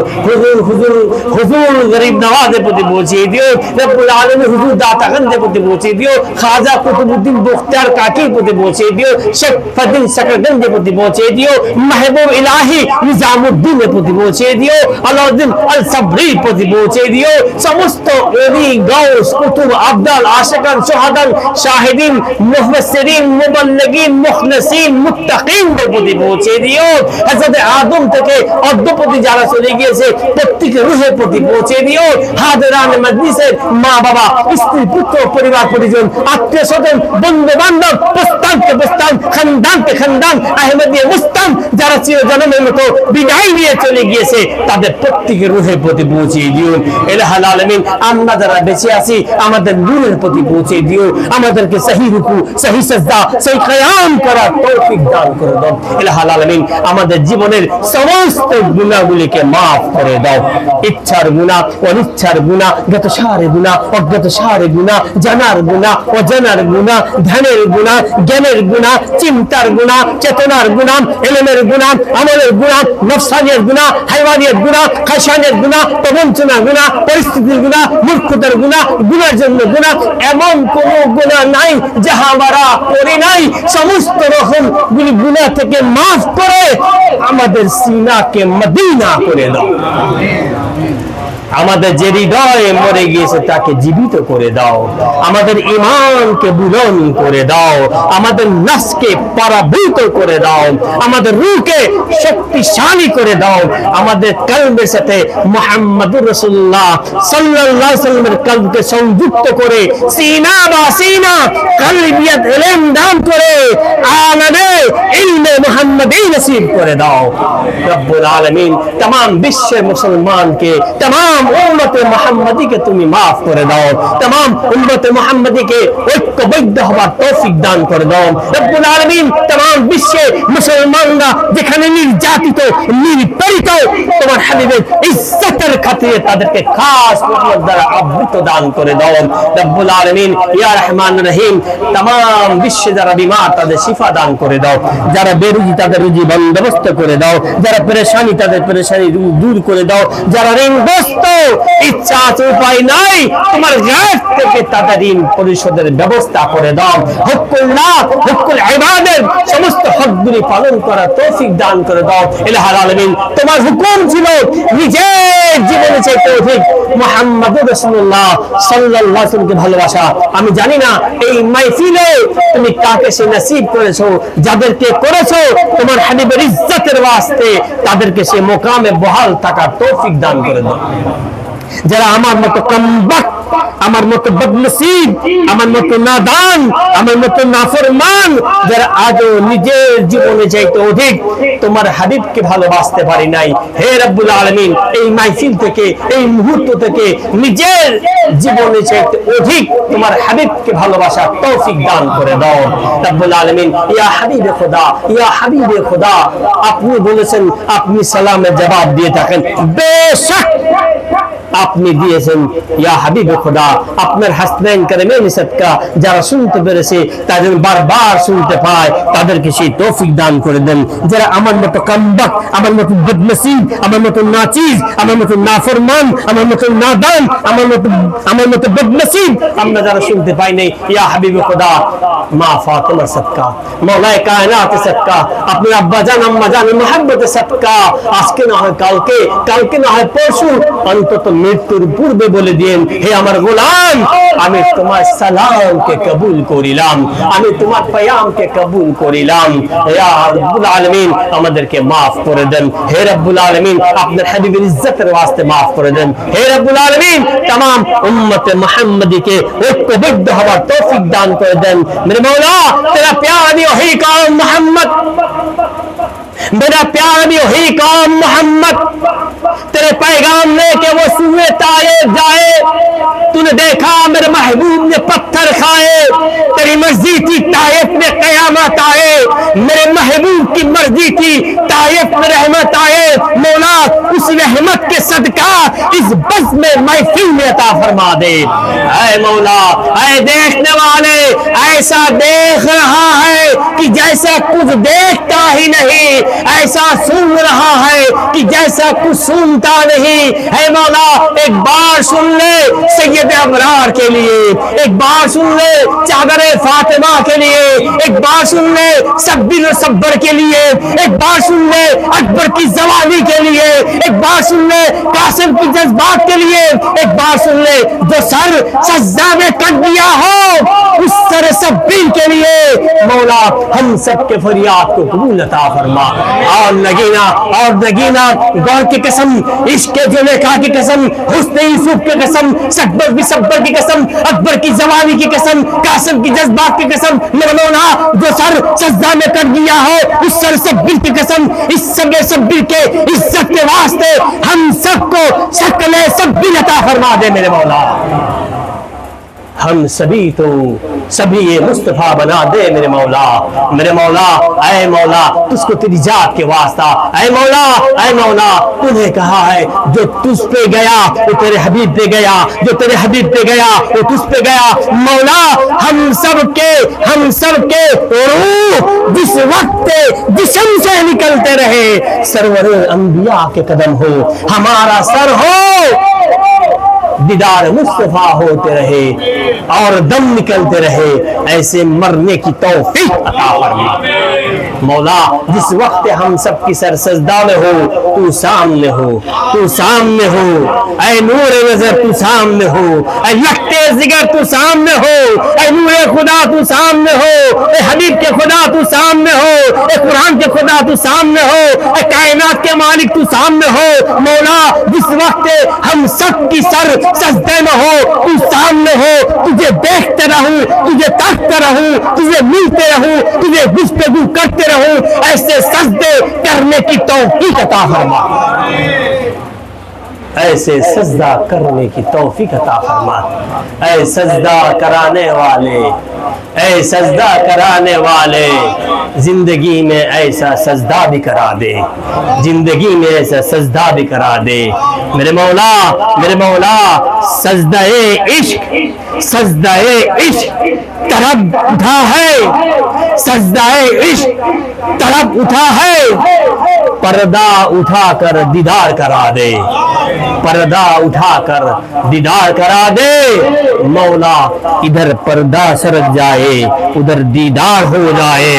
হুজুর গরিব নওয়াজের প্রতি পৌঁছে দিও, রব্বুল আলামিন হুজুর দাতাগণদের প্রতি পৌঁছে দিও, খাজা কুতুবউদ্দিন বখতিয়ার কাকির প্রতি পৌঁছে দিও, শেখ ফজল शकरगंज প্রতি পৌঁছে দিও, মাহবুব ইলাহি নিজামউদ্দিনের প্রতি পৌঁছে দিও, আলাউদ্দিন আল সাবরির প্রতি পৌঁছে দিও, সমস্ত ওলি গাউস কুতুব আবদাল আশিকান সুহাদান শাহিদিন মুফাসসিরিন মুবাল্লিগিন মুখলিসিন মুত্তাকিনদের প্রতি পৌঁছে দিও, হযরত আদম থেকে অদ্যপতি যারা চলে গিয়েছে প্রত্যেকের রূহের প্রতি পৌঁছে দিও, হাজিরান মজলিসের মা বাবা স্ত্রী পুত্র পরিবার পরিজন আত্মীয় স্বজন বন্ধু বান্ধব প্রস্তানকে প্রস্তান খানদানকে খানদান আহমদিয়া মুস্তান যারা চিরজন্মের মতো বিদায় নিয়ে চলে গিয়েছে তাদের প্রত্যেকের রূহের প্রতি পৌঁছে দিও। ইলাহি আলামিন আমরা যারা বেঁচে আছি আমাদের নূরের প্রতি পৌঁছে দিও, আমাদেরকে সহি রুকু সহি সিজদা সহি কিয়াম করার তৌফিক দান করে দাও। ইলাহি আলামিন আমাদের জীবনের সমস্ত গুনাহগুলিকে maaf করে দাও, ইচ্ছার গুনাহ অনিচ্ছার গুনাহ জ্ঞাতসারে গুনাহ অজ্ঞাতসারে গুনাহ জানার গুনাহ অজানার গুনাহ ধ্যানের গুনাহ জ্ঞানের গুনাহ চিন্তার গুনাহ চেতনার গুনাহ ইলমের গুনাহ আমলের গুনাহ নফসানিয়াত গুনাহ হাইওয়ানিয়াত গুনাহ খাশানিয়াত গুনাহ প্রবঞ্চনা গুনাহ পরিস্থিতির গুনাহ মূর্খতার গুনাহ গুনার জন্য গুনাহ এমন কোন গুনাহ নাই যাহা আমরা করি নাই, সমস্ত রকম গুনাহ থেকে maaf করে আমাদের সিনাকে মদিনা করে দাও। আমাদের যে হৃদয়ে মরে গিয়েছে তাকে জীবিত করে দাও, আমাদের ঈমানকে বুলন্দ করে দাও, আমাদের নফসকে পরাভূত করে দাও, আমাদের রূহকে শক্তিশালী করে দাও, আমাদের কলবের সাথে মুহাম্মদুর রাসূলুল্লাহ সাল্লাল্লাহু আলাইহি ওয়াসাল্লামের কলবকে সংযুক্ত করে সিনা বা সিনা কলবিয়ত ইলম দান করে আমাদের नसीब करे दाओ रब्बुल आलमीन तमाम विश्व मुसलमान के तमाम उम्मत मुहम्मदी के तुम माफ करे दाओ तमाम उम्मत मुहम्मदी के ঐক্যবদ্ধ হওয়ার তৌফিক দান করে দাও রব্বুল আলামিন तमाम বিশ্ব মুসলমানরা যেখানে নির্যাতিত নিপীড়িত তোমার হাবিবের ইজ্জতের খাতিরে তাদেরকে খাস রহমত দ্বারা আবৃত দান করে দাও রব্বুল আলামিন ইয়া রহমান রহিম तमाम বিশ্ব যারা বিমার তাদের শিফা দান করে দাও যারা বেরুজি তাদের রুজি বন্দোবস্ত করে দাও যারা পেরেশানি তাদের পেরেশানি দূর করে দাও যারা ঋণগ্রস্ত ইচ্ছা আছে উপায় নাই তোমার গায়েব থেকে তাদের ঋণ পরিশোধের ব্যবস্থা করে দাও হকুল্লাহ হকুল ইবাদের সমস্ত হকগুলি পালন করার তৌফিক দান করে দাও ইলাহুল আলামিন তোমার হুকুম ছিল নিজের জীবনে চাইতে অধিক মুহাম্মদুর রাসূলুল্লাহ সাল্লাল্লাহু আলাইহি ওয়াসাল্লামকে ভালোবাসা আমি জানি না এই মাহফিলে তুমি কাকে সে নসিব করেছো যাদেরকে করেছো তোমার হাবিবের ইজ্জতের ওয়াস্তে তাদেরকে সে মোকামে বহাল থাকার তৌফিক দান করে দাও যারা আমার মতো কমবক আমার মতো বদনসিব আমার মতো নাদান আমার মতো নাফরমান যারা আজও নিজের জীবনে চাইতে অধিক তোমার হাবিবকে ভালোবাসতে পারি নাই হে রব্বুল আলামিন এই মাহফিল থেকে এই মুহূর্ত থেকে নিজের জীবনে চাইতে অধিক তোমার হাবিবকে ভালোবাসার তৌফিক দান করে দাও রব্বুল আলামিন ইয়া হাবিবে খোদা আপনি বলেছেন আপনি সালামের জবাব দিয়ে থাকেন বেশক আপনি দিয়েছেন ইয়া হাবিবে খোদা আপনার হাসনাইন কারিমের সাদকা যারা শুনতে পেরেছে তাদের বারবার শুনতে পায় তাদেরকে সেই তৌফিক দান করে দেন যারা আমার মতো কামবাক আমার মতো বদনসিব আমার মতো নাচিজ আমার মতো নাফরমান আমার মতো নাদান আমার মতো বদনসিব আমরা যারা শুনতে পাই নাই ইয়া হাবিবে খোদা মা ফাতিমা সাদকা মাওলায়ে কায়নাত সাদকা আপনি আব্বা জান আম্মা জান মোহাম্মতের সাদকা আজকে না হয় কালকে না হয় পরশু অন্তত মৃত্যুর পূর্বে বলে দিন হে আমার গোলাম আমি তোমার সালামকে কবুল করিলাম আমি তোমার পেয়ামকে কবুল করিলাম ইয়া রব্বুল আলামিন আমাদেরকে maaf করে দেন হে রব্বুল আলামিন আপনার হাবিবের ইজ্জতের ওয়াস্তে maaf করে দেন হে রব্বুল আলামিন तमाम উম্মতে মুহাম্মদী কে ঐক্যবদ্ধ হওয়ার তৌফিক দান করে দেন মেরে মওলা তেরা প্যার भी वही कौम मोहम्मद मेरा प्यार भी वही कौम मोहम्मद तेरे पैगाम लेके वो सूए ताए जाए तूने देखा मेरे महबूब ने पत्थर खाए तेरी मर्जी थी ताइफ में कयामत आए मेरे महबूब की मर्जी थी ताइफ में रहमत आए मौला उस रहमत के सदका इस बस में महफिल में अता फरमा दे ऐ मौला ऐ देखने वाले ऐसा देख रहा है कि जैसा कुछ देखता ही नहीं ऐसा सुन रहा है कि जैसा कुछ सुनता नहीं है मौला एक बार सुन ले सैयद अबरार के लिए एक बार सुन ले चादर फातिमा के लिए एक बार सुन ले सब्बिर सब्बर के लिए एक बार सुन ले अकबर की जवानी के लिए एक बार सुन ले कासिम की जज्बात के लिए एक बार सुन ले जो सर सज्जा में कट दिया हो उस सर सब्बिर के लिए मौला हम सबके फरियाद को कबूल अता फरमा और नगीना गौर की कसम इश्क जुलेखा की कसम हुस्न यूसुफ की कसम सकबर भी सब्बर की कसम अकबर की जवानी की कसम कासिम की जज्बात की कसम मेरे मौला जो सर सज्जा में कट गया हो उस सर सब्बिर की कसम इस सब्र सब्बिर के इज्जत के वास्ते हम सबको शक्ल सब्बिर अता फरमा दे मेरे मौला हम सभी तो सभी ये मुस्तफा बना दे मेरे मौला ऐ मौला तुझको तेरी जात के वास्ता ऐ मौला तूने कहा है जो तुझ पे गया वो तेरे हबीब पे गया जो तेरे हबीब पे गया वो तुझ पे गया मौला हम सबके रूह जिस वक्त जिस्म से निकलते रहे सरवर अंबिया के कदम हो हमारा सर हो दीदार मुस्तफा होते रहे और दम निकलते रहे ऐसे मरने की तौफीक अता फरमा मौला जिस वक्त हम सबकी सर सजदा में हो तू सामने हो ऐ नूर नजर तू सामने हो ऐ लखते जिगर तू सामने हो ऐ नूर खुदा तू सामने हो ऐ हबीब के खुदा तू सामने हो ऐ कुरान के खुदा तू सामने हो, कायनात के मालिक तू सामने हो। मौला जिस वक्त हम सब की सर सजदे में हो, तू सामने हो, तुझे देखते रहूं, तुझे तकते रहूं, तुझे मिलते रहूं, तुझे गुफ्तगू करते रहूं, ऐसे सजदे करने की तौफीक अता फरमा, ऐसे सजदा करने की तौफीक अता फरमा। ऐ सजदा कराने वाले, ऐ सजदा कराने वाले, जिंदगी में ऐसा सजदा भी करा दे, जिंदगी में ऐसा सजदा भी करा दे। मेरे मौला सजदाए इश्क, सजदाए इश्क तरफ उठा है, सजदाए इश्क तरफ उठा है, पर्दा उठाकर दीदार करा दे, पर्दा उठाकर दीदार करा दे। मौला इधर पर्दा सरक जाए, उधर दीदार हो जाए,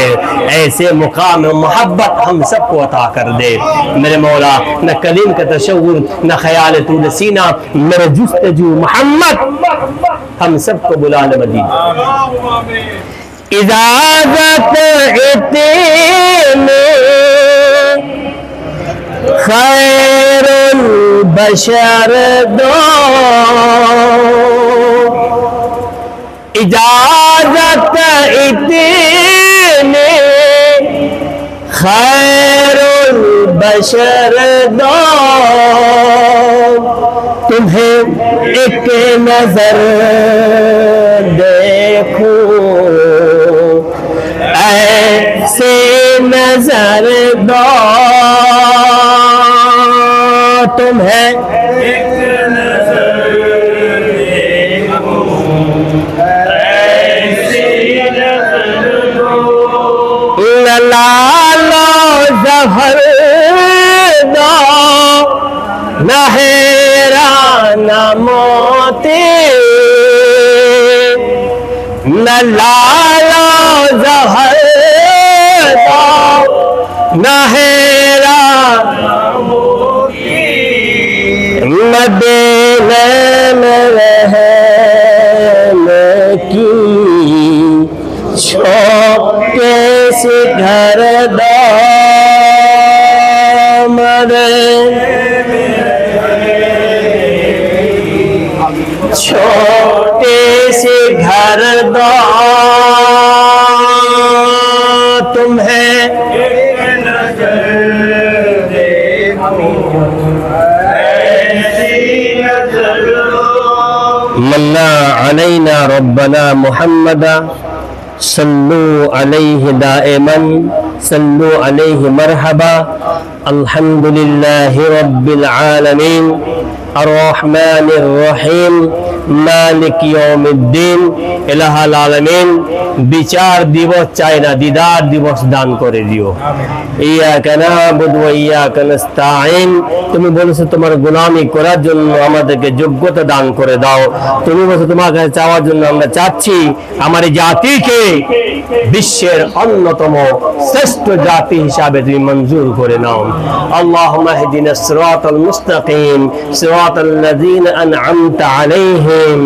ऐसे मुकाम मोहब्बत हम सबको अता कर दे। मेरे मौला न कलीम का तशव्वुर, न ख्याल तूल सीना, मेरे जुस्तजू मोहम्मद हम सबको बुला ले मदीना। इजाजत इतने खैरुल बशर दो, इजाजत इतने खैरुल बशर दो, तुम्हें एक नजर देखूं, ऐसे नजर दो, तुम्हें एक नजर देखूं, ऐसे नजर दो। लालो जहर दो, न हेरा न मोती, न लालो जहर दो, न हेरा मदीने में रहने की छोटे से घर दो, छोटे से घर दो, तुम्हें मन्ना अलैना रब्बना मुहम्मदा, सल्लू अलैहि दाइमन, सल्लू अलैहि मरहबा। अल्हम्दुलिल्लाहि रब्बिल आलमीन, अर्रहमानिर रहीम, मालिक यौमिद्दीन। इलाहुल आलमीन বিচার দিবস চাই না, দিদার দিবস দান করে দিও। ইয়াকা নাবুদু ওয়া ইয়াকা নাস্তাঈন, তুমি বলেছো তোমার গোলামি করার জন্য আমাদেরকে যোগ্যতা দান করে দাও। তুমি বলেছো তোমার কাছে চাওয়ার জন্য আমরা চাচ্ছি, আমার এই জাতিকে বিশ্বের অন্যতম শ্রেষ্ঠ জাতি হিসাবে তুমি মঞ্জুর করে নাও। আল্লাহুম্মা ইহদিনাস সিরাতাল মুস্তাকিম, সিরাতাল লাযীনা আন'আমতা আলাইহিম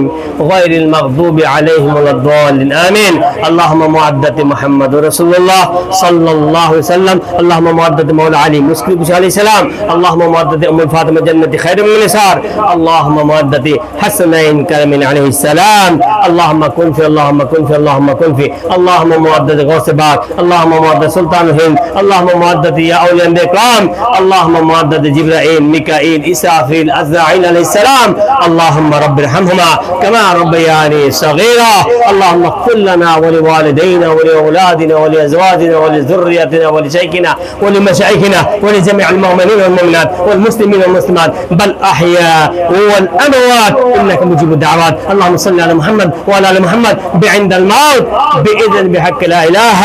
গায়রিল মাগদুবি আলাইহিম ওয়ালাদ-দাল্লিন। আমিন। اللهم معدة محمد رسول الله صلى الله عليه وسلم، اللهم معدة مولى علي مسلم عليه السلام، اللهم معدة أم فاطمة جنة خير من النسار، اللهم معدة حسنين كرم عليه السلام، اللهم كن في، اللهم كن في، اللهم كن في، اللهم معدة غوث باك، اللهم معدة سلطان الهند، اللهم معدة يا أولياء الإكرام، اللهم معدة جبرائيل ميكائيل إسرافيل أزرائيل عليه السلام، اللهم رب ارحمهما كما ربياني صغيرا، اللهم اغفر لنا ولوالدينا ولأولادنا ولأزواجنا ولذريتنا ولشيخنا ولمشايخنا ولجميع المؤمنين والمؤمنات والمسلمين والمسلمات بل أحياء والأموات إنك مجيب الدعوات. اللهم صل على محمد وعلى آل محمد بعند الموت بإذن بحق لا إله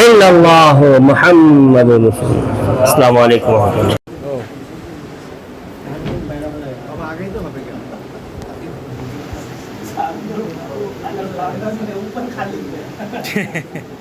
إلا الله محمد رسول الله. السلام عليكم ورحمة الله. Hehehe